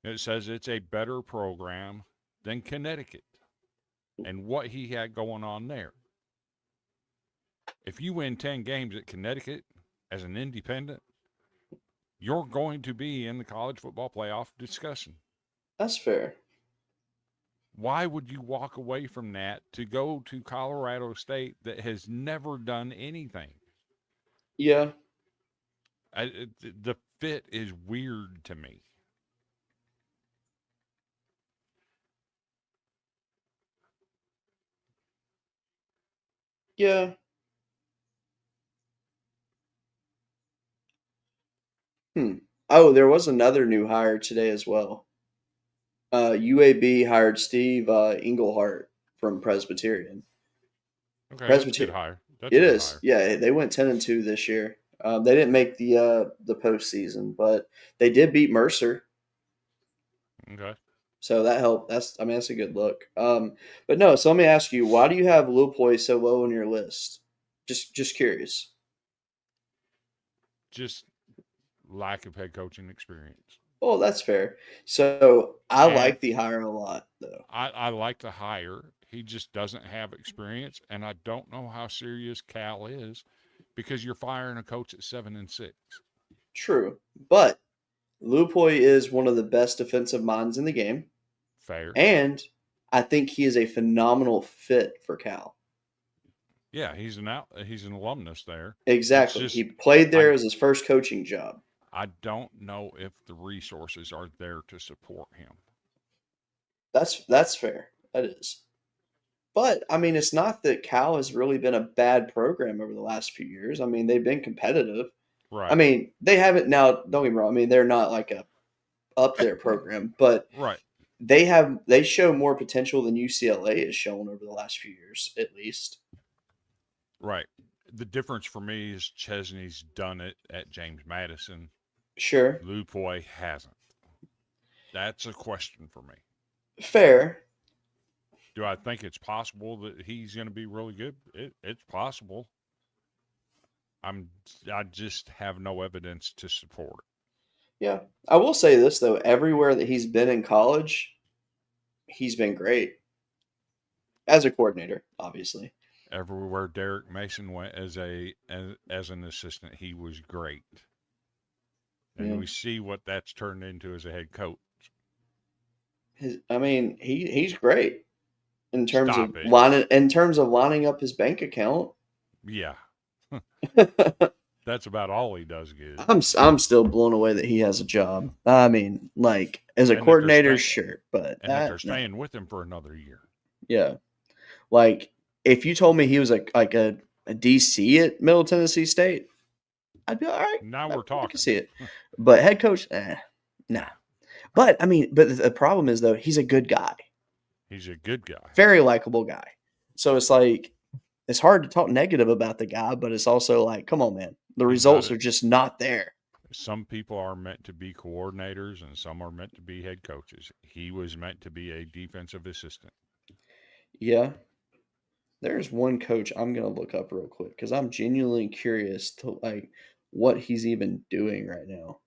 that says it's a better program than Connecticut and what he had going on there. If you win 10 games at Connecticut as an independent, you're going to be in the college football playoff discussion. That's fair. Why would you walk away from that to go to Colorado State that has never done anything? Yeah. The fit is weird to me. Yeah. Oh, there was another new hire today as well. UAB hired Steve Englehart from Presbyterian. Okay, that's a good hire. It is. Yeah, they went 10-2 this year. They didn't make the postseason, but they did beat Mercer. Okay. So that helped. That's a good look. But no. So let me ask you, why do you have Lupoy so low on your list? Just curious. Just lack of head coaching experience. Oh, that's fair. So I like the hire a lot, though. I like the hire. He just doesn't have experience, and I don't know how serious Cal is because you're firing a coach at 7-6. True. But Lupoy is one of the best defensive minds in the game. Fair. And I think he is a phenomenal fit for Cal. Yeah, he's an alumnus there. Exactly. Just, He played there as his first coaching job. I don't know if the resources are there to support him. That's fair. That is. But I mean, it's not that Cal has really been a bad program over the last few years. I mean, they've been competitive. Right. I mean, they haven't now. Don't get me wrong. I mean, they're not like a up there program, but Right. they show more potential than UCLA has shown over the last few years, at least. Right. The difference for me is Chesney's done it at James Madison. Sure. Lupoy hasn't. That's a question for me. Fair. Do I think it's possible that he's going to be really good? It's possible. I just have no evidence to support it. Yeah. I will say this though, everywhere that he's been in college, he's been great. As a coordinator, obviously. Everywhere Derek Mason went as an assistant, he was great. And Yeah. we see what that's turned into as a head coach. He's great in terms Stop of it. lining up his bank account. Yeah. That's about all he does good. I'm still blown away that he has a job. I mean, like as a coordinator, sure, but that they're staying with him for another year. Yeah, like if you told me he was a DC at Middle Tennessee State, I'd be all right. Now we're talking. I can see it, but head coach, nah. But I mean, but the problem is though, he's a good guy. He's a good guy. Very likable guy. So it's like it's hard to talk negative about the guy, but it's also like, come on, man. The results are just not there. Some people are meant to be coordinators and some are meant to be head coaches. He was meant to be a defensive assistant. Yeah. There's one coach I'm going to look up real quick because I'm genuinely curious to like what he's even doing right now.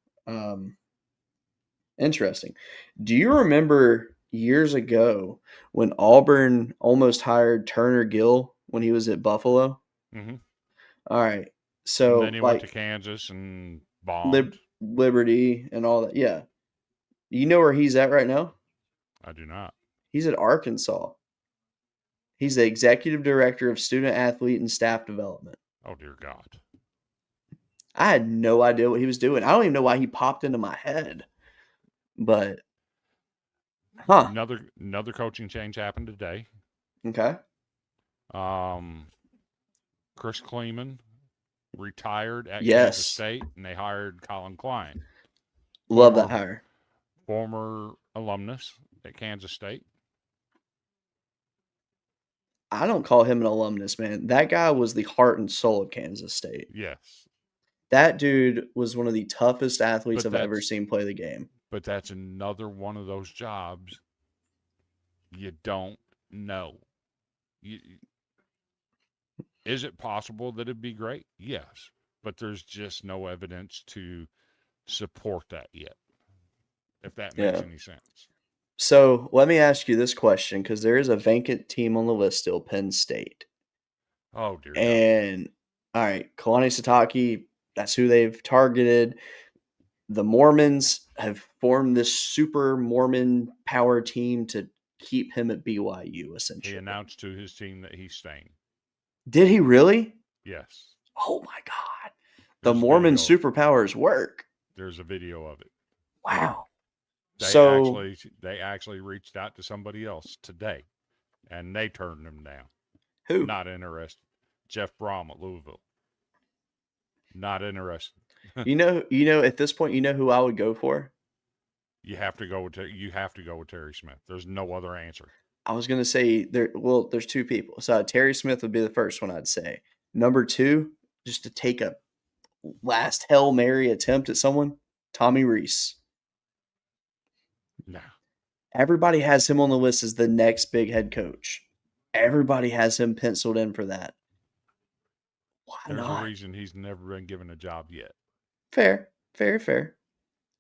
Interesting. Do you remember years ago when Auburn almost hired Turner Gill when he was at Buffalo? Mm-hmm. All right. So and then he went to Kansas and bombed. Liberty and all that. Yeah. You know where he's at right now? I do not. He's at Arkansas. He's the executive director of student athlete and staff development. Oh, dear God. I had no idea what he was doing. I don't even know why he popped into my head. But, Another coaching change happened today. Okay. Chris Kleeman retired at Kansas State, and they hired Colin Klein. Love that hire. Former alumnus at Kansas State. I don't call him an alumnus, man. That guy was the heart and soul of Kansas State. Yes. That dude was one of the toughest athletes I've ever seen play the game. But that's another one of those jobs you don't know. Is it possible that it'd be great? Yes. But there's just no evidence to support that yet, if that makes any sense. So let me ask you this question, because there is a vacant team on the list still, Penn State. Oh, dear. And, all right, Kalani Sitake, that's who they've targeted. The Mormons have formed this super Mormon power team to keep him at BYU, essentially. He announced to his team that he's staying. Did he really? Yes. Oh, my God. The Mormon superpowers work. There's a video of it. Wow. They actually reached out to somebody else today, and they turned him down. Who? Not interested. Jeff Brom at Louisville. Not interested. you know. At this point, you know who I would go for. You have to go with Terry Smith. There's no other answer. I was gonna say there's two people. So Terry Smith would be the first one I'd say. Number two, just to take a last Hail Mary attempt at someone, Tommy Rees. No. Everybody has him on the list as the next big head coach. Everybody has him penciled in for that. Why There's not? a reason he's never been given a job yet. Fair.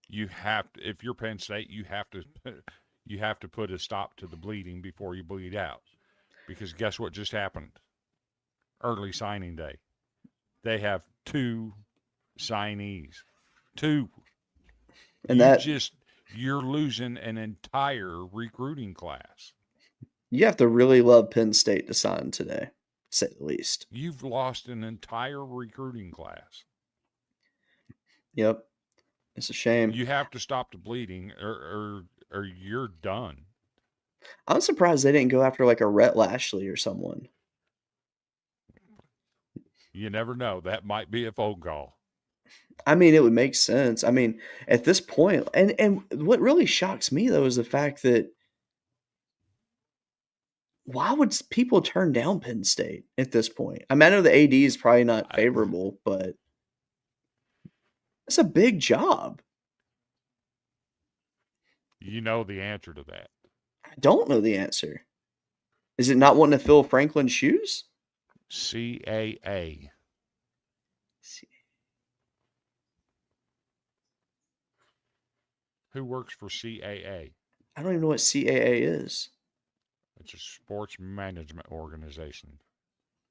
You have to, if you're Penn State, you have to put a stop to the bleeding before you bleed out. Because guess what just happened? Early signing day. they have 2 signees. 2. And that You're losing an entire recruiting class. you have to really love Penn State to sign today, to say the least. You've lost an entire recruiting class. Yep. It's a shame. You have to stop the bleeding or you're done. I'm surprised they didn't go after like a Rhett Lashley or someone. You never know. That might be a phone call. I mean, it would make sense. I mean, at this point, and what really shocks me though is the fact that why would people turn down Penn State at this point? I mean, I know the AD is probably not favorable, but it's a big job. You know the answer to that. I don't know the answer. Is it not wanting to fill Franklin's shoes? CAA. Who works for CAA? I don't even know what CAA is. It's a sports management organization.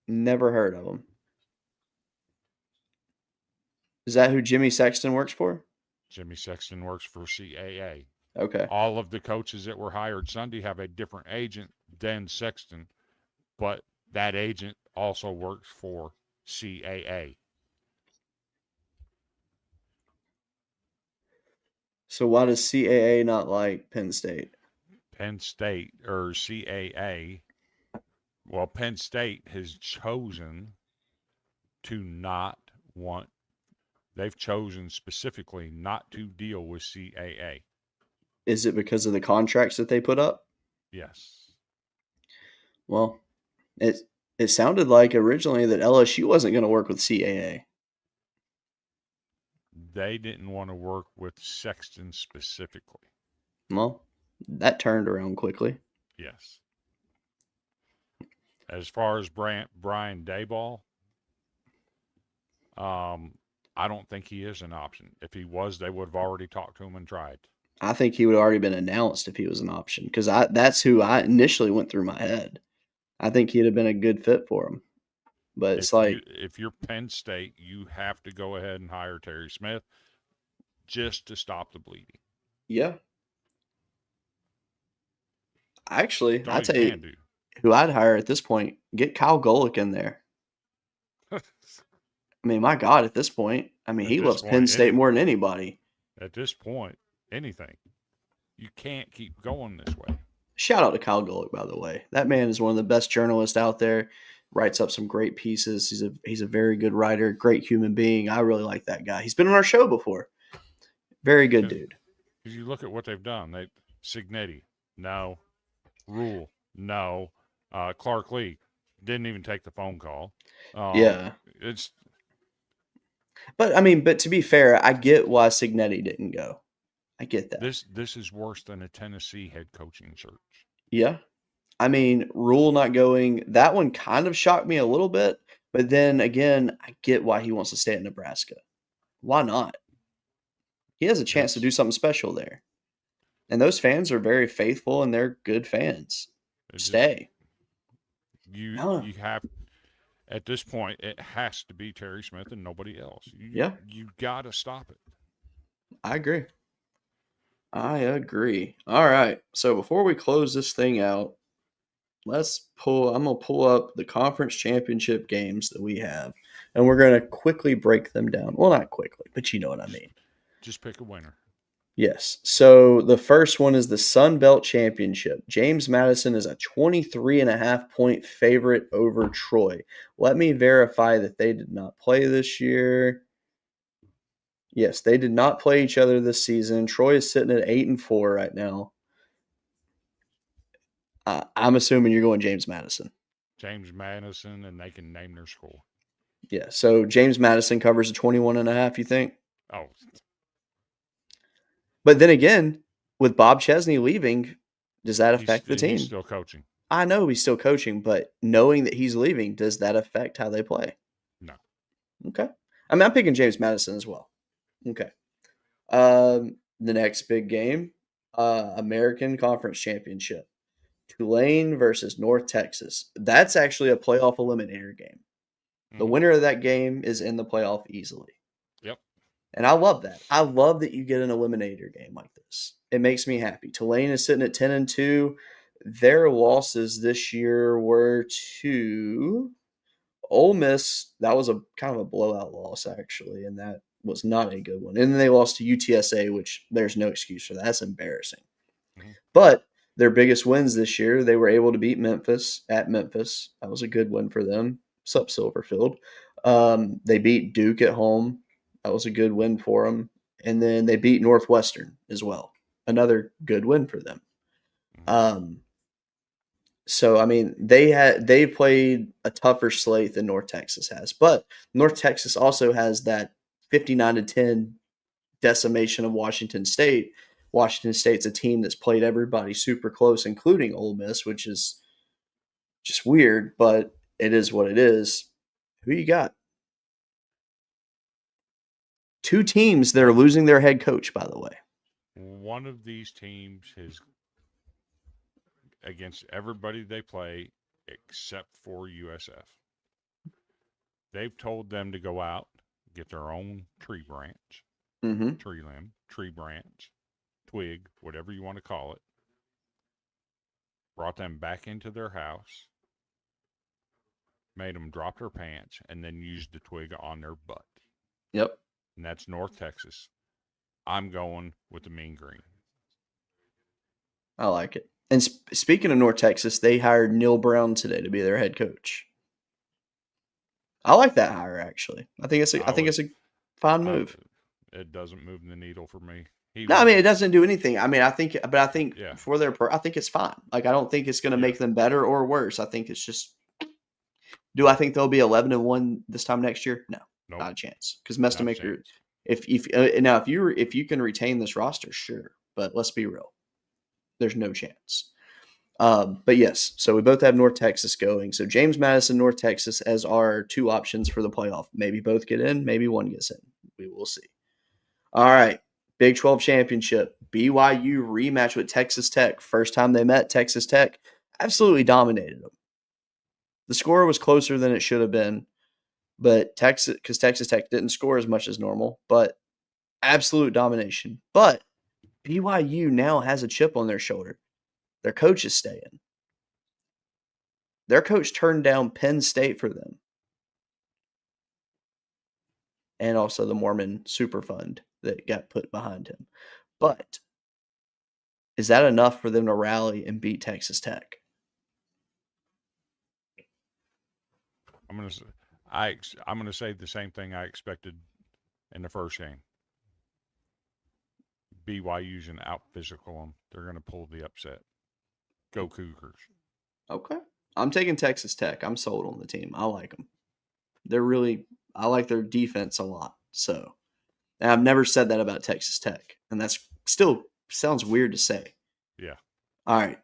Never heard of them. Is that who Jimmy Sexton works for? Jimmy Sexton works for CAA. Okay. All of the coaches that were hired Sunday have a different agent than Sexton, but that agent also works for CAA. So why does CAA not like Penn State? Penn State or CAA, well, Penn State has chosen to not want, they've chosen specifically not to deal with CAA. Is it because of the contracts that they put up? Yes. Well, it sounded like originally that LSU wasn't going to work with CAA. They didn't want to work with Sexton specifically. Well, that turned around quickly. Yes. As far as Brian Daboll, I don't think he is an option. If he was, they would have already talked to him and tried. I think he would have already been announced if he was an option because that's who I initially went through my head. I think he'd have been a good fit for him. But it's if you're Penn State, you have to go ahead and hire Terry Smith just to stop the bleeding. Yeah. Actually, I'll tell you who I'd hire at this point. Get Kyle Golick in there. I mean, my God, at this point, he loves Penn State more than anybody. At this point, anything. You can't keep going this way. Shout out to Kyle Golick, by the way. That man is one of the best journalists out there. Writes up some great pieces. He's a very good writer, great human being. I really like that guy. He's been on our show before. Very good dude. Because you look at what they've done. Signetti, no. Rule, no. Clark Lee didn't even take the phone call. Yeah. But to be fair, I get why Signetti didn't go. I get that. This is worse than a Tennessee head coaching search. Yeah. Rule not going, that one kind of shocked me a little bit. But then again, I get why he wants to stay at Nebraska. Why not? He has a chance to do something special there. And those fans are very faithful and they're good fans. Stay. You have, at this point, it has to be Terry Smith and nobody else. You got to stop it. I agree. All right. So before we close this thing out, I'm going to pull up the conference championship games that we have, and we're going to quickly break them down. Well, not quickly, but you know what I mean. Just pick a winner. Yes. So the first one is the Sun Belt Championship. James Madison is a 23.5 point favorite over Troy. Let me verify that they did not play this year. Yes, they did not play each other this season. Troy is sitting at 8-4 right now. I'm assuming you're going James Madison. James Madison, and they can name their score. Yeah, so James Madison covers a 21.5, you think? Oh. But then again, with Bob Chesney leaving, does that affect the team? He's still coaching. I know he's still coaching, but knowing that he's leaving, does that affect how they play? No. Okay. I'm picking James Madison as well. Okay. The next big game, American Conference Championship. Tulane versus North Texas. That's actually a playoff eliminator game. The winner of that game is in the playoff easily. Yep. And I love that. I love that you get an eliminator game like this. It makes me happy. Tulane is sitting at 10-2. Their losses this year were to Ole Miss. That was a kind of a blowout loss, actually, and that was not a good one. And then they lost to UTSA, which there's no excuse for that. That's embarrassing. Mm-hmm. But their biggest wins this year, they were able to beat Memphis at Memphis. That was a good win for them. Sup, Silverfield. They beat Duke at home. That was a good win for them. And then they beat Northwestern as well. Another good win for them. So, I mean, they played a tougher slate than North Texas has. But North Texas also has that 59-10 decimation of Washington State. Washington State's a team that's played everybody super close, including Ole Miss, which is just weird, but it is what it is. Who you got? Two teams that are losing their head coach, by the way. One of these teams has, against everybody they play except for USF, they've told them to go out, get their own tree branch, tree limb, tree branch, twig, whatever you want to call it, brought them back into their house, made them drop their pants, and then used the twig on their butt. Yep. And that's North Texas. I'm going with the Mean Green. I like it. And speaking of North Texas, they hired Neil Brown today to be their head coach. I like that hire, actually. I think it's a fine move. It doesn't move the needle for me. I mean, it doesn't do anything. I mean, I think Yeah. for I think it's fine. Like, I don't think it's going to make them better or worse. I think it's just. Do I think they'll be 11-1 this time next year? No, Nope. not a chance. Because Mestamaker, if you can retain this roster, sure. But let's be real, there's no chance. But yes, so we both have North Texas going. So James Madison, North Texas as our two options for the playoff. Maybe both get in, maybe one gets in. We will see. All right, Big 12 championship. BYU rematch with Texas Tech. First time they met, Texas Tech absolutely dominated them. The score was closer than it should have been, but Texas Tech didn't score as much as normal, but absolute domination. But BYU now has a chip on their shoulder. Their coach is staying. Their coach turned down Penn State for them. And also the Mormon Super Fund that got put behind him. But is that enough for them to rally and beat Texas Tech? I'm gonna say the same thing I expected in the first game. BYU's an out physical them. They're gonna pull the upset. Go Cougars. Okay. I'm taking Texas Tech. I'm sold on the team. I like them. I like their defense a lot. So, and I've never said that about Texas Tech. And that's still sounds weird to say. Yeah. All right.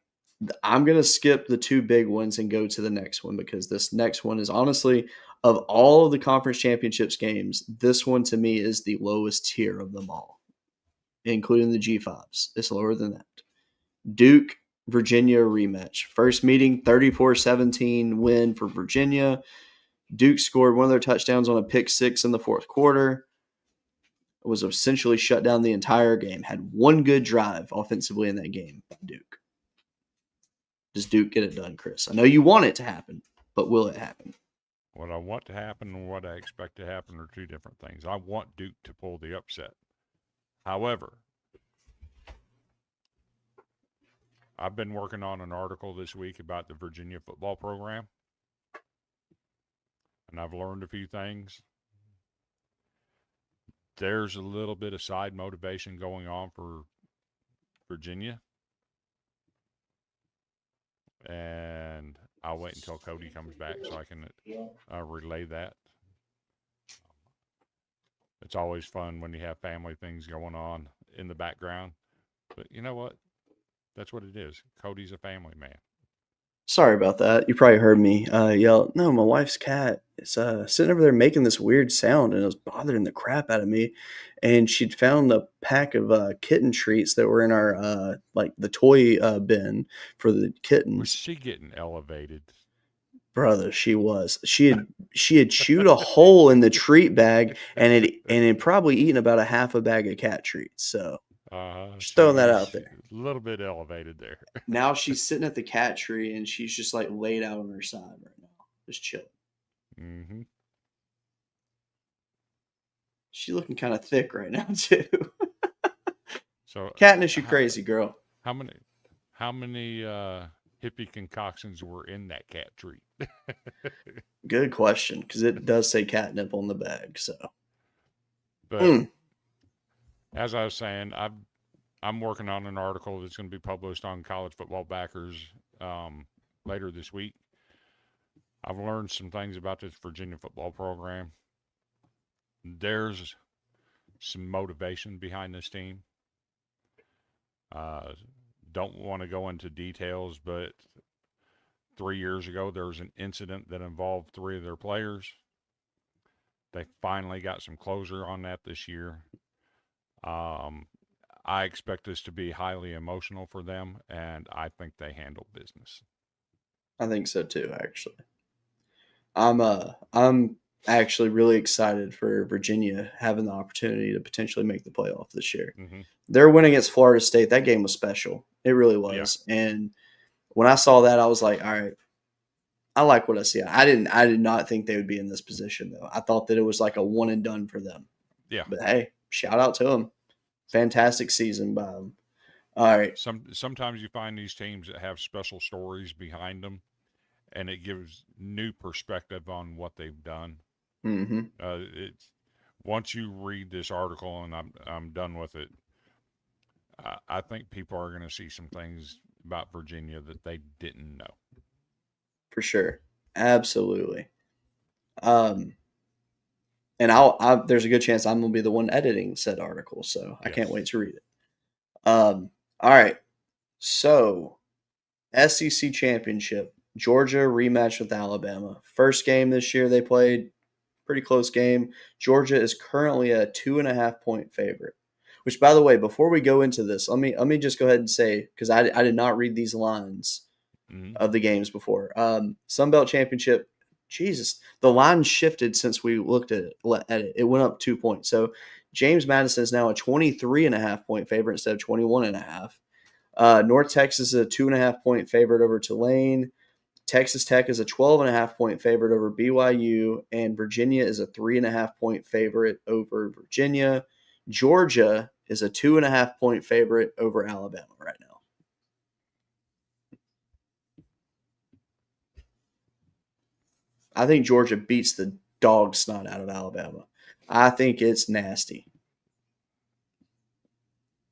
I'm going to skip the two big ones and go to the next one because this next one is honestly, of all of the conference championships games, this one to me is the lowest tier of them all, including the G5s. It's lower than that. Duke, Virginia rematch. First meeting, 34-17 win for Virginia. Duke scored one of their touchdowns on a pick six in the fourth quarter. It was essentially shut down the entire game. Had one good drive offensively in that game by Duke. Does Duke get it done, Chris? I know you want it to happen, but will it happen? What I want to happen and what I expect to happen are two different things. I want Duke to pull the upset. However, I've been working on an article this week about the Virginia football program, and I've learned a few things. There's a little bit of side motivation going on for Virginia, and I'll wait until Cody comes back so I can relay that. It's always fun when you have family things going on in the background, but you know what? That's what it is. Cody's a family man. Sorry about that. You probably heard me yell, no, my wife's cat is sitting over there making this weird sound, and it was bothering the crap out of me. And she'd found a pack of kitten treats that were in our, the toy bin for the kittens. Was she getting elevated? Brother, she was. She had chewed a hole in the treat bag and it probably eaten about a half a bag of cat treats. So just She throwing that was out there. a little bit elevated there. Now she's sitting at the cat tree and she's just like laid out on her side right now, just chilling. Mm-hmm. She's looking kind of thick right now too. So Katniss, you crazy girl. How many hippie concoctions were in that cat treat? Good question, because it does say catnip on the bag. So, But as I was saying, I'm working on an article that's going to be published on college football backers later this week. I've learned some things about this Virginia football program. There's some motivation behind this team. Don't want to go into details, but 3 years ago there was an incident that involved 3 of their players. They finally got some closure on that this year. I expect this to be highly emotional for them, and I think they handle business. I think so too. Actually, I'm actually really excited for Virginia having the opportunity to potentially make the playoff this year. Mm-hmm. Their win against Florida State, that game was special. It really was. Yeah. And when I saw that, I was like, all right, I like what I see. I did not think they would be in this position though. I thought that it was like a one and done for them. Yeah. But hey, shout out to them. Fantastic season by them. All right. Sometimes you find these teams that have special stories behind them, and it gives new perspective on what they've done. Mm-hmm. It's once you read this article, and I'm done with it. I think people are going to see some things about Virginia that they didn't know. For sure, absolutely. And I'll there's a good chance I'm gonna be the one editing said article, so I can't wait to read it. All right, so SEC championship, Georgia rematch with Alabama. First game this year they played, pretty close game. Georgia is currently a 2.5 point favorite. Which, by the way, before we go into this, let me just go ahead and say, because I did not read these lines of the games before. Sun Belt Championship, Jesus, the line shifted since we looked at it. It went up 2 points. So James Madison is now a 23.5 point favorite instead of 21.5. North Texas is a 2.5 point favorite over Tulane. Texas Tech is a 12.5 point favorite over BYU, and Virginia is a 3.5 point favorite over Virginia. Georgia is a 2.5 point favorite over Alabama right now. I think Georgia beats the dog snot out of Alabama. I think it's nasty.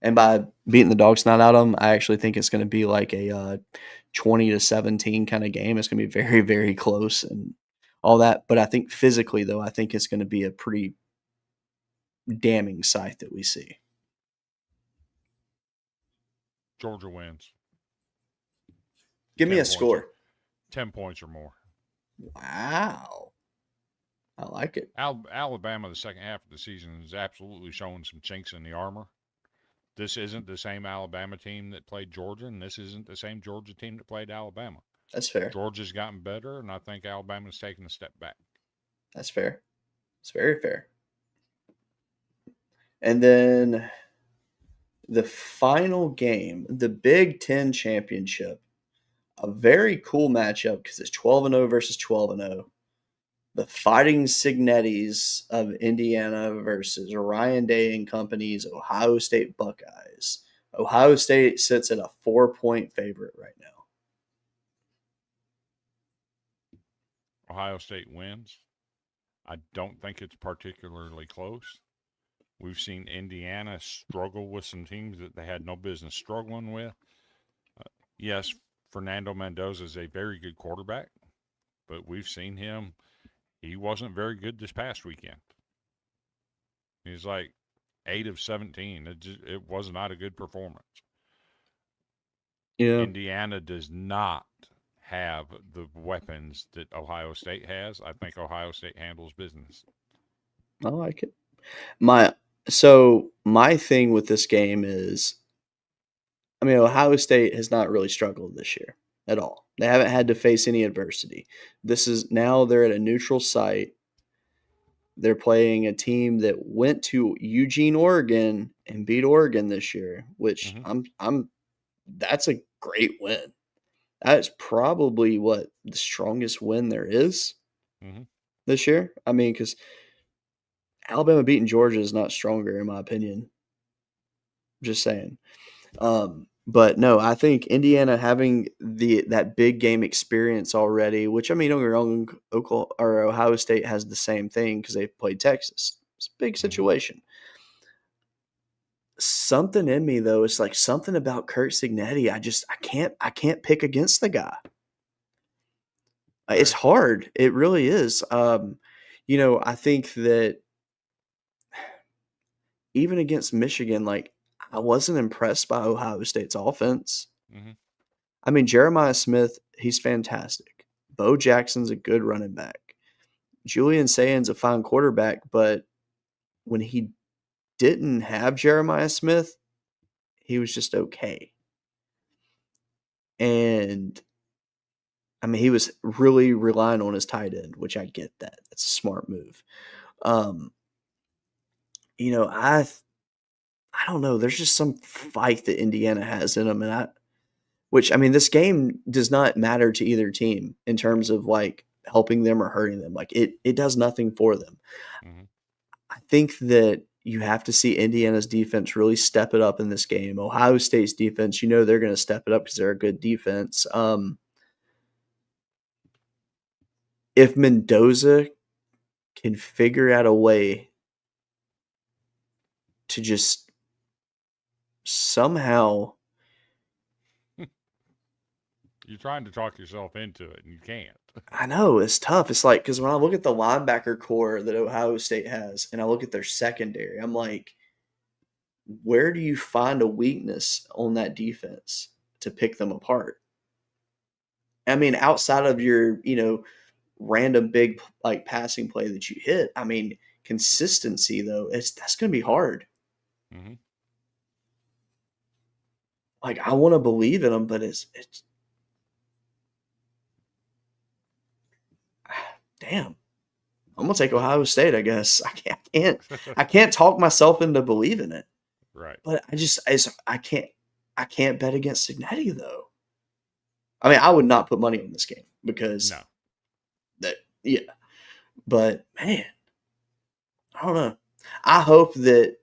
And by beating the dog snot out of them, I actually think it's going to be like a 20-17 kind of game. It's going to be very, very close and all that. But I think physically, though, I think it's going to be a pretty damning sight that we see. Georgia wins. Give me a score. 10 points or more. Wow. I like it. Alabama, the second half of the season, is absolutely showing some chinks in the armor. This isn't the same Alabama team that played Georgia, and this isn't the same Georgia team that played Alabama. That's fair. Georgia's gotten better, and I think Alabama's taken a step back. That's fair. It's very fair. And then the final game, the Big Ten Championship, a very cool matchup because it's 12-0 versus 12-0. The Fighting Signettis of Indiana versus Ryan Day and Company's Ohio State Buckeyes. Ohio State sits at a 4-point favorite right now. Ohio State wins. I don't think it's particularly close. We've seen Indiana struggle with some teams that they had no business struggling with. Yes, Fernando Mendoza is a very good quarterback, but we've seen him. He wasn't very good this past weekend. He's like 8 of 17. It was not a good performance. Yeah. Indiana does not have the weapons that Ohio State has. I think Ohio State handles business. I like it. My thing with this game is, I mean, Ohio State has not really struggled this year. at all. They haven't had to face any adversity. They're at a neutral site. They're playing a team that went to Eugene, Oregon, and beat Oregon this year, which that's a great win. That's probably the strongest win there is this year. I mean, because Alabama beating Georgia is not stronger, in my opinion. Just saying. But no, I think Indiana having that big game experience already, which I mean, don't get me wrong, Ohio State has the same thing because they played Texas. It's a big situation. Something in me though, it's like something about Kurt Signetti. I can't pick against the guy. It's hard. It really is. I think that even against Michigan, like I wasn't impressed by Ohio State's offense. I mean, Jeremiah Smith, he's fantastic. Bo Jackson's a good running back. Julian Sayan's a fine quarterback, but when he didn't have Jeremiah Smith, he was just okay. And I mean, he was really relying on his tight end, which I get that. That's a smart move. I don't know. There's just some fight that Indiana has in them, and this game does not matter to either team in terms of like helping them or hurting them. Like it does nothing for them. I think that you have to see Indiana's defense really step it up in this game. Ohio State's defense, they're going to step it up because they're a good defense. If Mendoza can figure out a way to just somehow. You're trying to talk yourself into it, and you can't. I know, it's tough. It's like, because when I look at the linebacker core that Ohio State has, and I look at their secondary, I'm like, where do you find a weakness on that defense to pick them apart? I mean, outside of your, random big like passing play that you hit, I mean, consistency though, that's going to be hard. Like, I want to believe in them, but it's damn. I'm gonna take Ohio State, I guess. I can't talk myself into believing it. Right. But I can't bet against Signetti though. I mean, I would not put money on this game because But man, I don't know. I hope that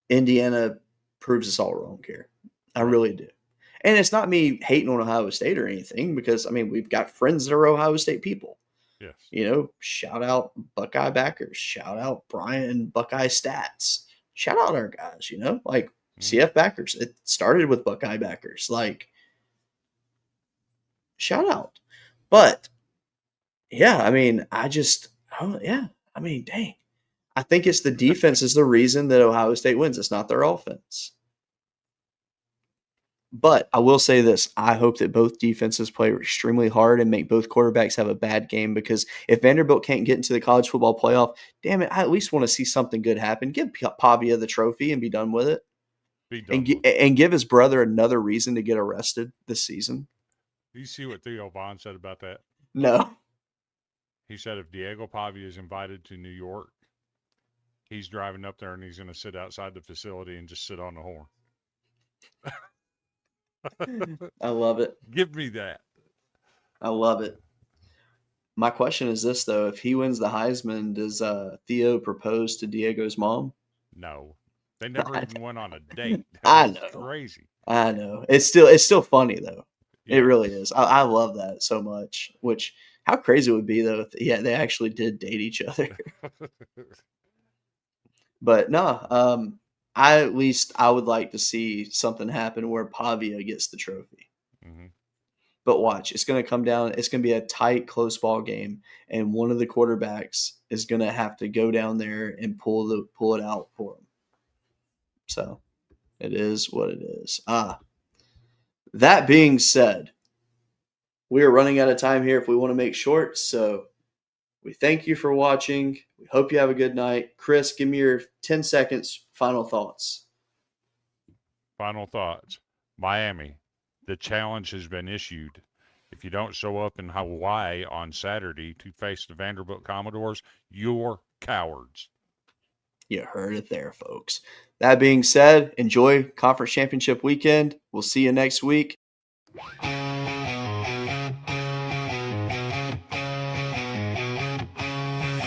Indiana proves us all wrong here. I really do. And it's not me hating on Ohio State or anything because, I mean, we've got friends that are Ohio State people. Yes. Shout out Buckeye backers. Shout out Brian Buckeye Stats. Shout out our guys, like CF backers. It started with Buckeye backers. Like, shout out. But, yeah, I mean, dang. I think it's the defense is the reason that Ohio State wins. It's not their offense. But I will say this. I hope that both defenses play extremely hard and make both quarterbacks have a bad game because if Vanderbilt can't get into the college football playoff, damn it, I at least want to see something good happen. Give Pavia the trophy and be done with it. And give his brother another reason to get arrested this season. Do you see what Theo Vaughn said about that? No. He said if Diego Pavia is invited to New York, he's driving up there and he's going to sit outside the facility and just sit on the horn. I love it. Give me that. I love it. My question is this, though. If he wins the Heisman, does Theo propose to Diego's mom? No. They never even went on a date. I know. Crazy. I know. It's still funny, though. Yeah. It really is. I love that so much. Which, how crazy it would be, though, if they actually did date each other. But, no. I would like to see something happen where Pavia gets the trophy. But watch, it's going to come down. It's going to be a tight, close ball game, and one of the quarterbacks is going to have to go down there and pull it out for him. So it is what it is. That being said, we are running out of time here if we want to make short. So we thank you for watching. We hope you have a good night. Chris, give me your 10 seconds final thoughts. Final thoughts. Miami, the challenge has been issued. if you don't show up in Hawaii on Saturday to face the Vanderbilt Commodores, you're cowards. You heard it there, folks. That being said, enjoy Conference Championship weekend. We'll see you next week.